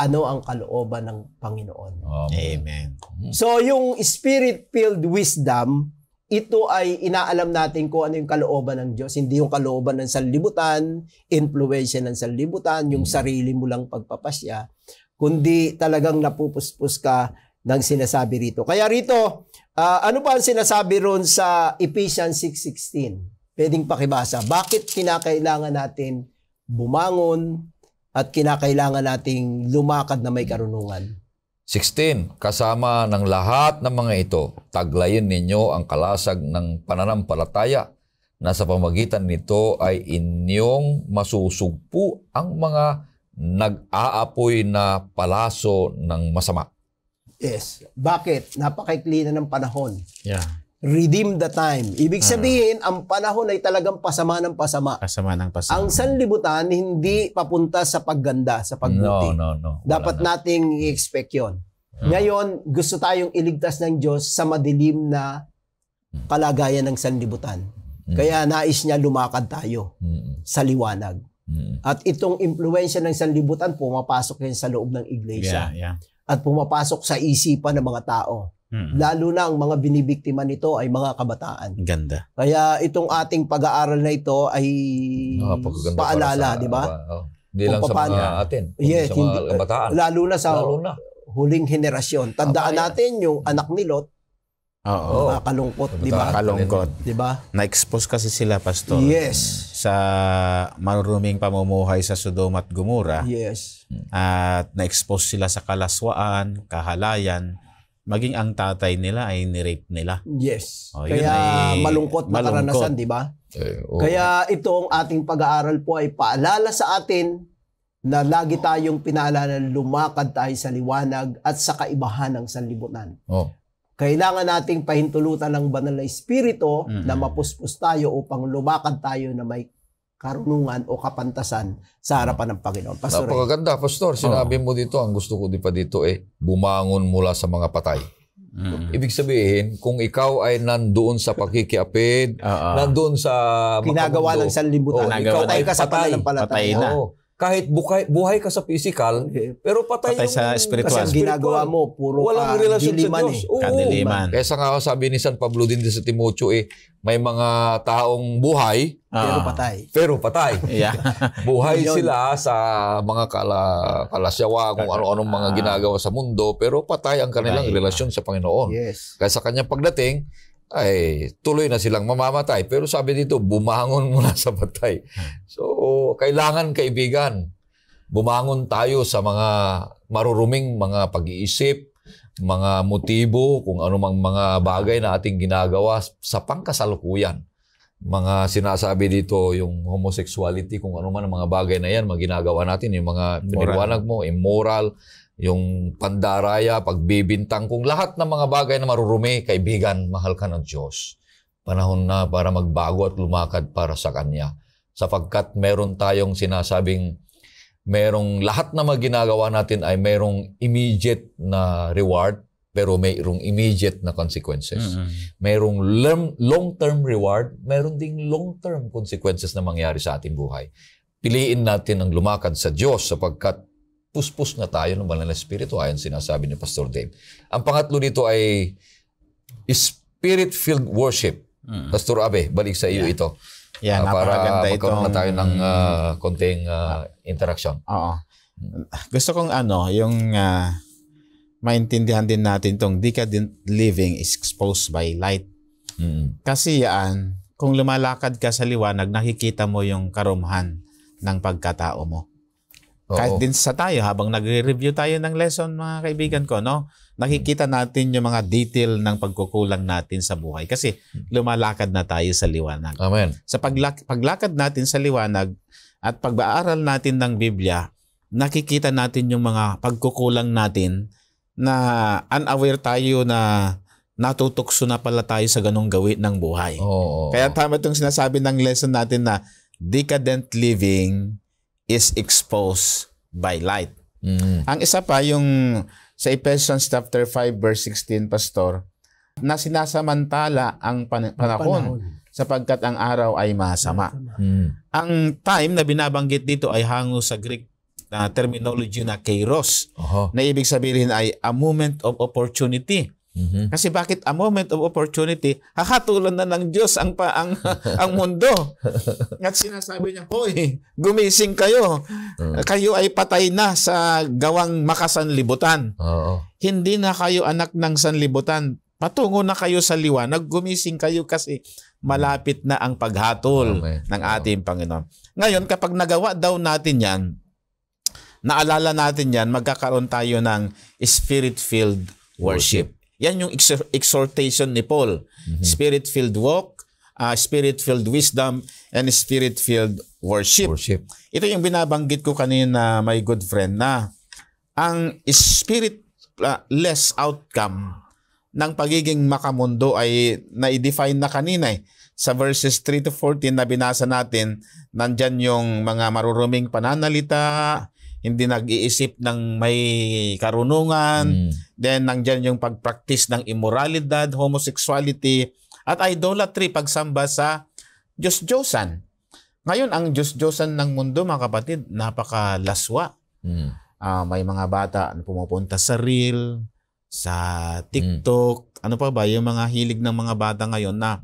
C: ano ang kalooban ng Panginoon.
B: Amen.
C: So yung spirit-filled wisdom, ito ay inaalam natin kung ano yung kalooban ng Diyos. Hindi yung kalooban ng sanlibutan, influensya ng sanlibutan, yung sarili mo lang pagpapasya, kundi talagang napupuspos ka ng sinasabi rito. Kaya rito, ano pa ang sinasabi ron sa Ephesians 6:16? Pwedeng pakibasa. Bakit kinakailangan natin bumangon at kinakailangan nating lumakad na may karunungan?
A: 16, kasama ng lahat ng mga ito, taglayin ninyo ang kalasag ng pananampalataya na sa pamagitan nito ay inyong masusugpo ang mga nag-aapoy na palaso ng masama.
C: Yes. Bakit? Napakaikli na ng panahon.
B: Redeem
C: the time. Ibig sabihin, ang panahon ay talagang pasama ng pasama. Ang sanlibutan, hindi papunta sa pagganda, sa pagbuti.
A: No.
C: Dapat nating i-expect yun. Ngayon, gusto tayong iligtas ng Diyos sa madilim na kalagayan ng sanlibutan. Kaya nais niya lumakad tayo sa liwanag. At itong impluwensya ng sanlibutan, pumapasok yan sa loob ng iglesia. At pumapasok sa isipan ng mga tao. Lalo na ang mga binibiktima nito ay mga kabataan.
B: Ganda.
C: Kaya itong ating pag-aaral na ito ay paalala, di ba?
A: Hindi lang sa mga atin,
C: yes,
A: sa mga kabataan.
C: Lalo na sa huling henerasyon. Tandaan natin yung anak ni Lot.
B: Oo.
C: Kalungkot, di ba?
B: Kalungkot.
C: Di ba?
B: Na-expose kasi sila, Pastor.
C: Yes.
B: Sa maruruming pamumuhay sa Sodoma at Gomora.
C: Yes.
B: At na-expose sila sa kalaswaan, kahalayan. Maging ang tatay nila ay ni-rape nila.
C: Yes.
B: Yun
C: kaya malungkot na karanasan, di ba? Kaya itong ating pag-aaral po ay paalala sa atin na lagi tayong pinaalala na lumakad tayo sa liwanag at sa kaibahan ng sanlibutan. Kailangan nating pahintulutan ng banal na espiritu na mapuspos tayo upang lumakad tayo na may karunungan o kapantasan sa harapan ng Panginoon. Pastor,
A: napakaganda, Pastor. Sinabi mo dito, ang gusto ko di pa dito bumangon mula sa mga patay. Ibig sabihin, kung ikaw ay nandoon sa pakikiapid, nandoon sa
C: ginagawa ng sanlibutan, ikaw ay kasapananampalataya.
A: Kahit buhay ka sa physical, pero patay
B: sa spiritual.
C: Kasi ginagawa mo, puro
A: walang relasyon sa Diyos.
B: Kadiliman.
A: Kaya nga sabi ni San Pablo din sa Timoteo, may mga taong buhay, pero patay. Buhay sila sa mga kalasyawa, kung ano-anong mga ginagawa sa mundo, pero patay ang kanilang relasyon sa Panginoon. Kaya sa kanyang pagdating, ay tuloy na silang mamamatay. Pero sabi dito, bumangon muna sa patay. So, kailangan, kaibigan, bumangon tayo sa mga maruruming mga pag-iisip, mga motibo, kung anumang mga bagay na ating ginagawa sa pangkasalukuyan. Mga sinasabi dito, yung homosexuality, kung ano man ang mga bagay na yan, mga ginagawa natin, yung mga piniliwanag mo, immoral, yung pandaraya, pagbibintang, kung lahat ng mga bagay na marurumi, kaibigan, mahal ka ng Diyos. Panahon na para magbago at lumakad para sa Kanya. Sapagkat meron tayong sinasabing, merong lahat na mga ginagawa natin ay merong immediate na reward, pero mayroong immediate na consequences. Merong long-term reward, meron ding long-term consequences na mangyari sa ating buhay. Piliin natin ang lumakad sa Diyos sapagkat puspos na tayo ng banal na espiritu, ayon sinasabi ni Pastor Dave. Ang pangatlo dito ay spirit-filled worship. Pastor Abe, balik sa iyo ito. Para magkaroon na tayo ng konting interaction.
B: Gusto kong yung maintindihan din natin itong decadent living is exposed by light. Kasi yan, kung lumalakad ka sa liwanag, nakikita mo yung karumhan ng pagkatao mo. Kahit din sa tayo, habang nagre-review tayo ng lesson, mga kaibigan ko, nakikita natin yung mga detail ng pagkukulang natin sa buhay. Kasi lumalakad na tayo sa liwanag.
A: Amen.
B: Sa paglakad natin sa liwanag at pag-aaral natin ng Biblia, nakikita natin yung mga pagkukulang natin na unaware tayo na natutukso na pala tayo sa ganong gawin ng buhay. Kaya tama itong sinasabi ng lesson natin na decadent living is exposed by light. Ang isa pa, yung sa Ephesians chapter 5 verse 16, Pastor, na sinasamantala ang panahon sapagkat ang araw ay masama. Ang time na binabanggit dito ay hango sa Greek na terminology na kairos, na ibig sabihin ay a moment of opportunity. Kasi bakit a moment of opportunity? Hahatulan na ng Diyos ang mundo. At sinasabi niya, hoy, gumising kayo. Kayo ay patay na sa gawang makasanlibutan. Hindi na kayo anak ng sanlibutan. Patungo na kayo sa liwanag. Gumising kayo kasi malapit na ang paghatol ng ating Panginoon. Ngayon, kapag nagawa daw natin yan, naalala natin yan, magkakaroon tayo ng spirit-filled worship. Yan yung exhortation ni Paul. Spirit-filled walk, spirit-filled wisdom, and spirit-filled worship. Ito yung binabanggit ko kanina, my good friend, na ang spirit-less outcome ng pagiging makamundo ay na-define na kanina sa verses 3 to 14 na binasa natin. Nandyan yung mga maruruming pananalita, hindi nag-iisip ng may karunungan, then nandyan yung pag-practice ng immoralidad, homosexuality, At idolatry, pagsamba sa Diyos-Diyosan. Ngayon, ang Diyos-Diyosan ng mundo, mga kapatid, napakalaswa. May mga bata na pumupunta sa Reel, sa TikTok, ano pa ba, yung mga hilig ng mga bata ngayon na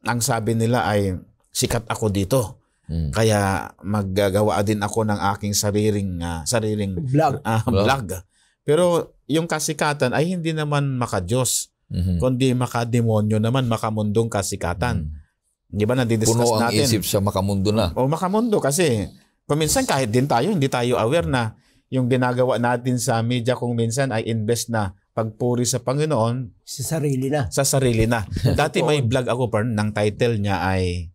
B: ang sabi nila ay, sikat ako dito. Kaya maggagawa din ako ng aking sariling vlog. Pero yung kasikatan ay hindi naman maka-Diyos, kundi makademonyo naman, makamundong kasikatan. Di ba nadidiscuss
A: Puno ang
B: natin?
A: isip sa makamundo na.
B: O makamundo kasi kuminsan kahit din tayo, hindi tayo aware na yung ginagawa natin sa media kung minsan ay invest na pagpuri sa Panginoon
C: Sa sarili na.
B: sa sarili na. Dati may vlog ako, Pern, ng title niya ay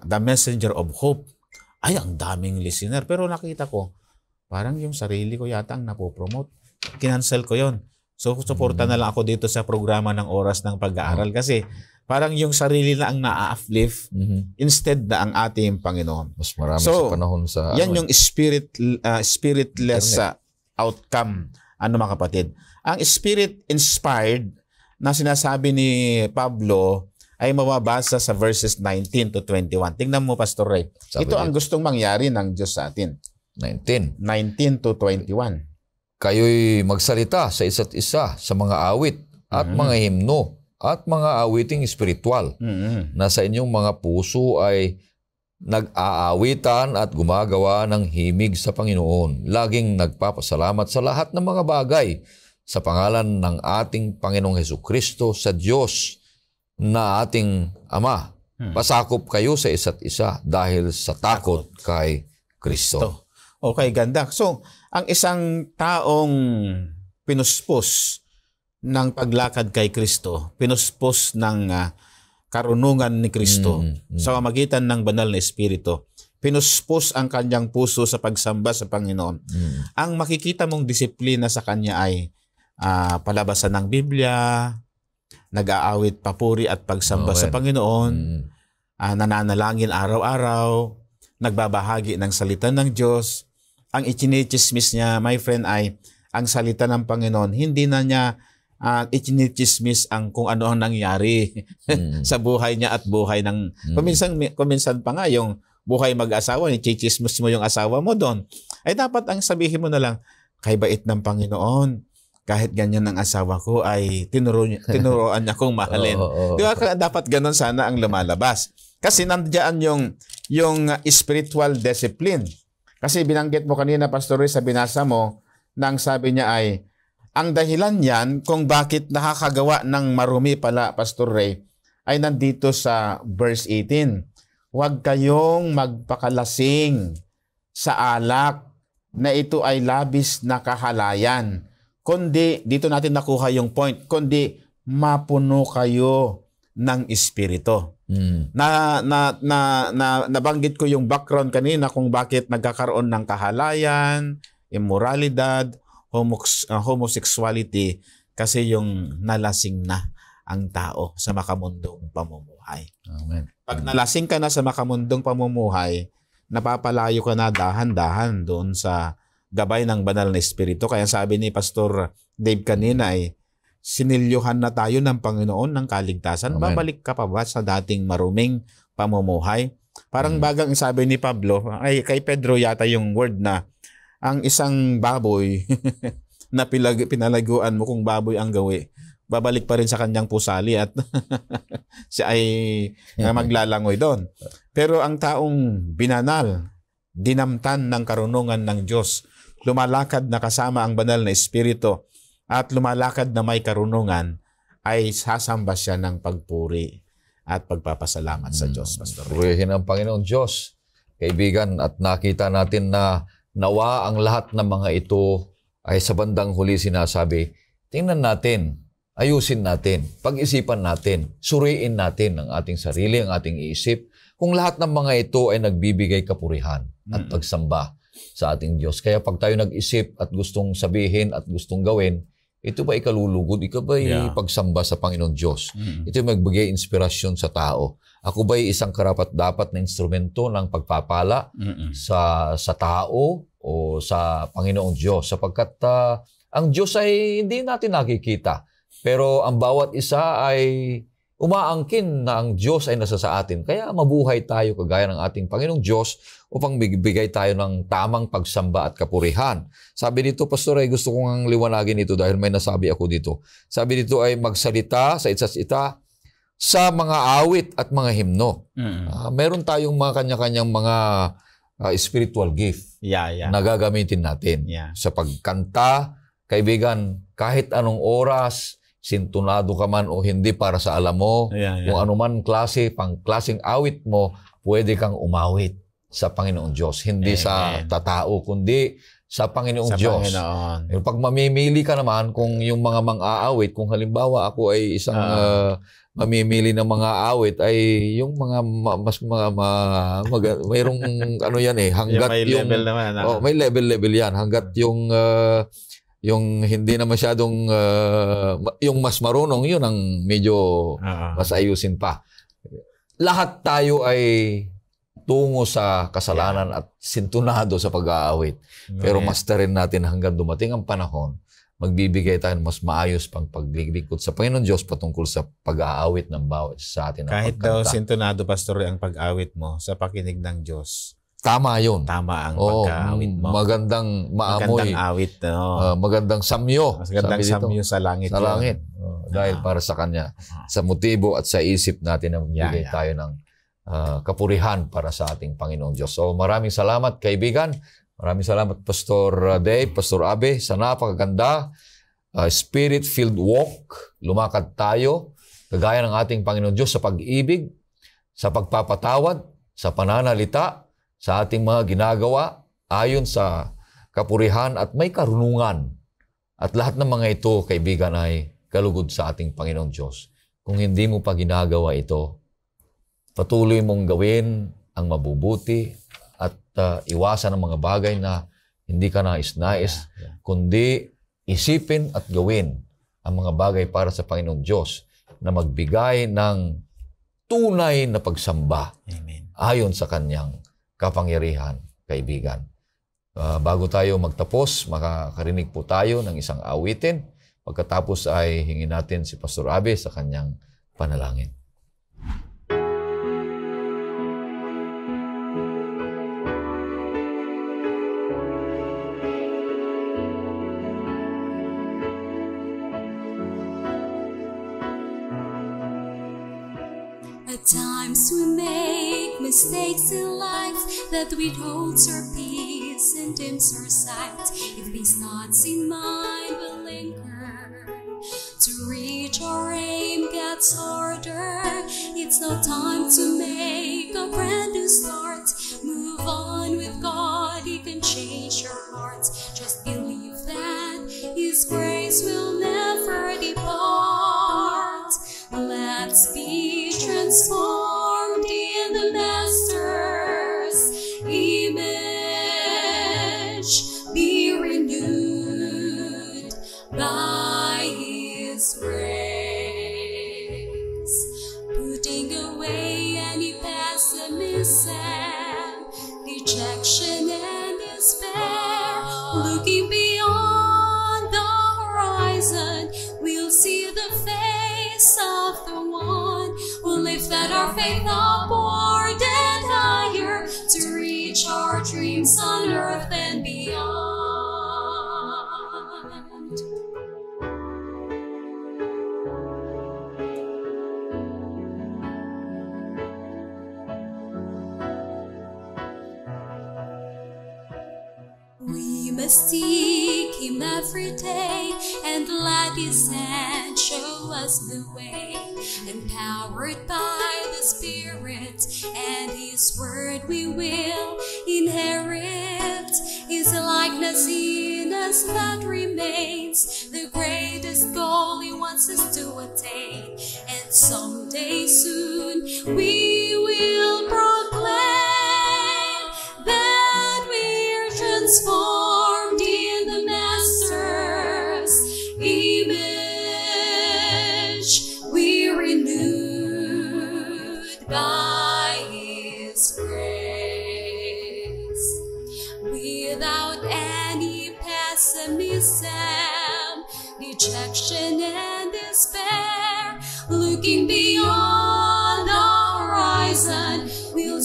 B: The Messenger of Hope. Ay, ang daming listener. Pero nakita ko, parang yung sarili ko yata ang napopromote. Kinancel ko yon. So, suporta na lang ako dito sa programa ng Oras ng Pag-aaral kasi parang yung sarili na ang na-uplift instead na ang ating Panginoon.
A: Mas marami
B: So,
A: sa panahon sa...
B: Yan yung spiritless outcome, mga kapatid. Ang spirit-inspired na sinasabi ni Pablo ay mababasa sa verses 19 to 21. Tingnan mo, Pastor Ray.
A: Sabi
B: Ito ang
A: dito.
B: gustong mangyari ng Diyos sa atin.
A: 19.
B: 19 to 21.
A: Kayo'y magsalita sa isa't isa sa mga awit at mga himno at mga awiting espiritual na sa inyong mga puso ay nag-aawitan at gumagawa ng himig sa Panginoon. Laging nagpapasalamat sa lahat ng mga bagay sa pangalan ng ating Panginoong Hesukristo sa Diyos na ating Ama. Pasakop kayo sa isa't isa dahil sa takot kay Kristo.
B: Okay, ganda. So, ang isang taong pinuspos ng paglakad kay Kristo, pinuspos ng karunungan ni Kristo sa pamamagitan ng banal na Espiritu, pinuspos ang kanyang puso sa pagsamba sa Panginoon. Ang makikita mong disiplina sa kanya ay palabasan ng Biblia, nag-aawit papuri at pagsamba sa Panginoon, nananalangin araw-araw, nagbabahagi ng salita ng Diyos. Ang ichinichismis niya, my friend, ay ang salita ng Panginoon. Hindi na niya ichinichismis ang kung ano ang nangyari sa buhay niya at buhay ng... Kuminsan pa nga yung buhay mag-asawa, ichichismis mo yung asawa mo doon. Ay dapat ang sabihin mo na lang, kay bait ng Panginoon, kahit ganyan ang asawa ko ay tinuruan niya kong mahalin. Di ba? Dapat ganun sana ang lumalabas. Kasi nandiyan yung spiritual discipline. Kasi binanggit mo kanina, Pastor Ray, sa binasa mo, nang sabi niya ay, ang dahilan yan kung bakit nakakagawa ng marumi pala, Pastor Ray, ay nandito sa verse 18. Huwag kayong magpakalasing sa alak na ito ay labis na kahalayan. Kundi, dito natin nakuha yung point, kundi mapuno kayo ng Espiritu. Nabanggit ko yung background kanina kung bakit nagkakaroon ng kahalayan, immoralidad, homosexuality, kasi yung nalasing na ang tao sa makamundong pamumuhay.
A: Amen.
B: Pag nalasing ka na sa makamundong pamumuhay, napapalayo ka na dahan-dahan doon sa gabay ng banal na Espiritu. Kaya sabi ni Pastor Dave kanina ay, sinilyuhan na tayo ng Panginoon ng kaligtasan.
A: Amen.
B: Babalik ka pa ba sa dating maruming pamumuhay? Parang bagang sabi ni Pablo, ay kay Pedro yata yung word na, ang isang baboy na pinalaguan mo kung baboy ang gawi, babalik pa rin sa kanyang pusali at siya ay maglalangoy doon. Pero ang taong binanal, dinamtan ng karunungan ng Diyos, lumalakad na kasama ang banal na Espiritu, at lumalakad na may karunungan, ay sasamba siya ng pagpuri at pagpapasalamat sa Diyos, Pastor Ray.
A: Purihin ang Panginoon Diyos, kaibigan, at nakita natin na nawa ang lahat ng mga ito ay sa bandang huli sinasabi, tingnan natin, ayusin natin, pag-isipan natin, suriin natin ang ating sarili, ang ating isip, kung lahat ng mga ito ay nagbibigay kapurihan at pagsamba sa ating Diyos. Kaya pag tayo nag-isip at gustong sabihin at gustong gawin, ito ba ikalulugod? Ito ba pagsamba sa Panginoon Diyos? Ito yung magbigay inspirasyon sa tao. Ako ba isang karapat-dapat na instrumento ng pagpapala sa tao o sa Panginoong Diyos? Sapagkat ang Diyos ay hindi natin nakikita. Pero ang bawat isa ay umaangkin na ang Diyos ay nasa sa atin. Kaya mabuhay tayo kagaya ng ating Panginoong Diyos upang bigay tayo ng tamang pagsamba at kapurihan. Sabi dito, Pastor, ay gusto kong liwanagin ito dahil may nasabi ako dito. Sabi dito ay magsalita sa isa't isa sa mga awit at mga himno. Meron tayong mga kanya-kanyang mga spiritual gift na gagamitin natin. Sa pagkanta, kaibigan, kahit anong oras, sintunado ka man o hindi para sa alam mo, kung anuman klaseng awit mo, pwede kang umawit sa Panginoong Diyos. Hindi sa tatao, kundi sa Panginoong Diyos. Pag mamimili ka naman, kung yung mga mang-aawit, kung halimbawa ako ay isang mamimili ng mga awit, ay yung mga mayroong ano yan hanggat
B: may
A: yung
B: level naman.
A: may level yan. Hanggat yung hindi na masyadong yung mas marunong, yun ang medyo mas ayusin pa. Lahat tayo ay tungo sa kasalanan at sintunado sa pag-aawit. Pero masterin natin hanggang dumating ang panahon, magbibigay tayo ng mas maayos pang paglilingkod sa Panginoon Diyos patungkol sa pag-aawit ng bawat sa atin.
B: Kahit daw sintunado, Pastor, ang pag-awit mo sa pakinig ng Diyos.
A: Tama yun.
B: Tama ang pagka-awit mo.
A: Magandang maamoy.
B: Magandang awit.
A: Magandang samyo.
B: Magandang samyo sa langit.
A: Sa langit. Dahil para sa Kanya. Sa motibo at sa isip natin na magbigay tayo ng kapurihan para sa ating Panginoong Diyos. So maraming salamat, kaibigan. Maraming salamat, Pastor Dave, Pastor Abe, sa napakaganda spirit-filled walk. Lumakad tayo kagaya ng ating Panginoong Diyos sa pag-ibig, sa pagpapatawad, sa pananalita, sa ating mga ginagawa ayon sa kapurihan at may karunungan. At lahat ng mga ito, kaibigan, ay kalugod sa ating Panginoong Diyos. Kung hindi mo pa ginagawa ito, patuloy mong gawin ang mabubuti at iwasan ang mga bagay na hindi ka nais-nais, kundi isipin at gawin ang mga bagay para sa Panginoong Diyos na magbigay ng tunay na pagsamba ayon sa Kanyang kapangyarihan, kaibigan. Bago tayo magtapos, makakarinig po tayo ng isang awitin. Pagkatapos ay hingin natin si Pastor Abe sa kanyang panalangin.
D: At times we make mistakes in life that withholds our peace and dims our sight. If these thoughts in mind will linger, to reach our aim gets harder. It's no time to make a brand new start. Move on with God, He can change your heart. Just believe that His grace will never depart. Let's be transformed in the Master's image. Be renewed by His grace. Putting away any pessimism, rejection and despair. Looking beyond the horizon, we'll see the face of the one who lifted our faith upward and higher to reach our dreams on earth and beyond. We must seek Him every day and let His hand show us the way. Empowered by the Spirit and His word, we will inherit His likeness in us that remains the greatest goal He wants us to attain. And someday soon we will proclaim that we're transformed in the Master's image. We're renewed by His grace. Without any pessimism, rejection and despair, looking beyond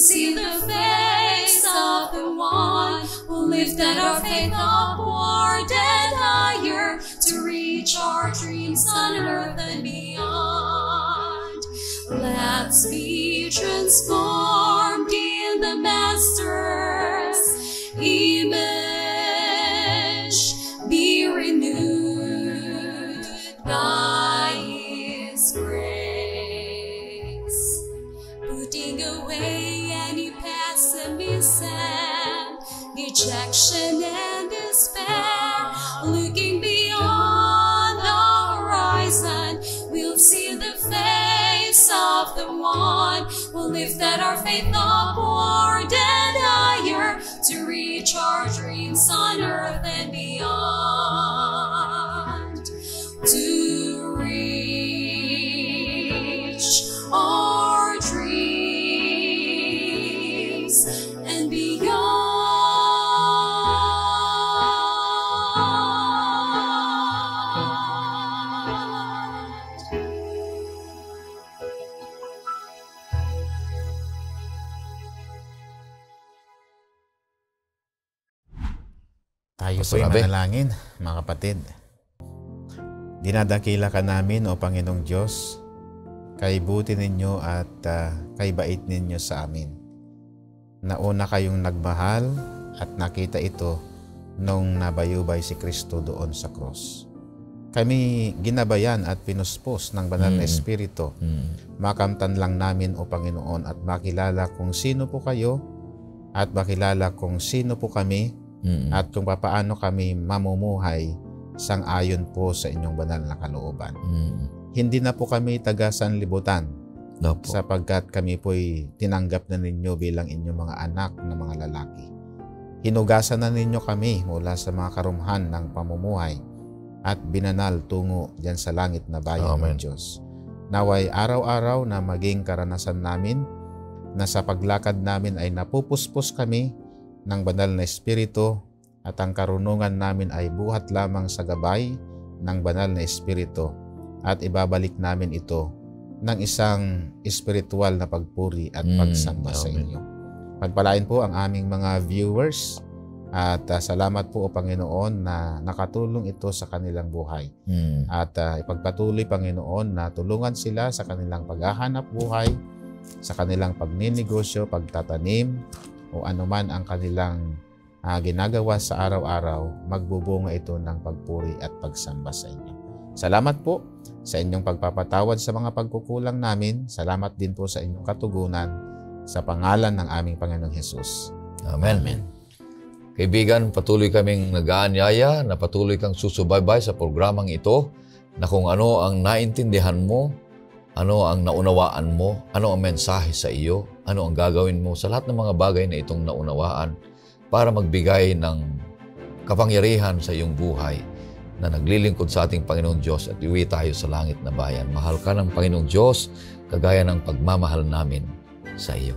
D: see the face of the one who lifted our faith upward and higher to reach our dreams on earth and beyond. Let's be transformed in the Master's image, be renewed by His grace, putting away any pessimism, rejection and despair, looking beyond the horizon, we'll see the face of the one who lifted our faith upward and higher to reach our dreams on earth and beyond. To reach our dreams and beyond.
B: Tayo po'y manalangin, mga kapatid. Dinadakila ka namin, O Panginoong Diyos, kay buti ninyo at kay bait ninyo sa amin. Nauna kayong nagmahal at nakita ito nung nabayubay si Kristo doon sa cross. Kami ginabayan at pinuspos ng banal na Espiritu. Makamtan lang namin, O Panginoon, at makilala kung sino po kayo at makilala kung sino po kami at kung paano kami mamumuhay sang-ayon po sa inyong banal na kalooban. Hindi na po kami taga-sanlibutan sapagkat kami po'y tinanggap na ninyo bilang inyong mga anak na mga lalaki. Hinugasan na ninyo kami mula sa mga karumhan ng pamumuhay at binanal tungo diyan sa langit na bayan ng Diyos. Naway araw-araw na maging karanasan namin na sa paglakad namin ay napupuspos kami ng banal na Espiritu at ang karunungan namin ay buhat lamang sa gabay ng banal na Espiritu at ibabalik namin ito ng isang espiritual na pagpuri at pagsamba sa inyo. Pagpalain po ang aming mga viewers at salamat po, O Panginoon, na nakatulong ito sa kanilang buhay. At ipagpatuloy, Panginoon, na tulungan sila sa kanilang paghahanap buhay, sa kanilang pagninegosyo, pagtatanim, o anuman ang kanilang ginagawa sa araw-araw, magbubunga ito ng pagpuri at pagsamba sa inyo. Salamat po sa inyong pagpapatawad sa mga pagkukulang namin. Salamat din po sa inyong katugunan sa pangalan ng aming Panginoong Hesus.
A: Amen.
B: Amen.
A: Kaibigan, patuloy kaming nag-aanyaya na patuloy kang susubaybay sa programang ito na kung ano ang naintindihan mo, ano ang naunawaan mo, ano ang mensahe sa iyo, ano ang gagawin mo sa lahat ng mga bagay na itong naunawaan para magbigay ng kapangyarihan sa iyong buhay na naglilingkod sa ating Panginoong Diyos at iuwi tayo sa langit na bayan. Mahal ka ng Panginoong Diyos kagaya ng pagmamahal namin sa iyo.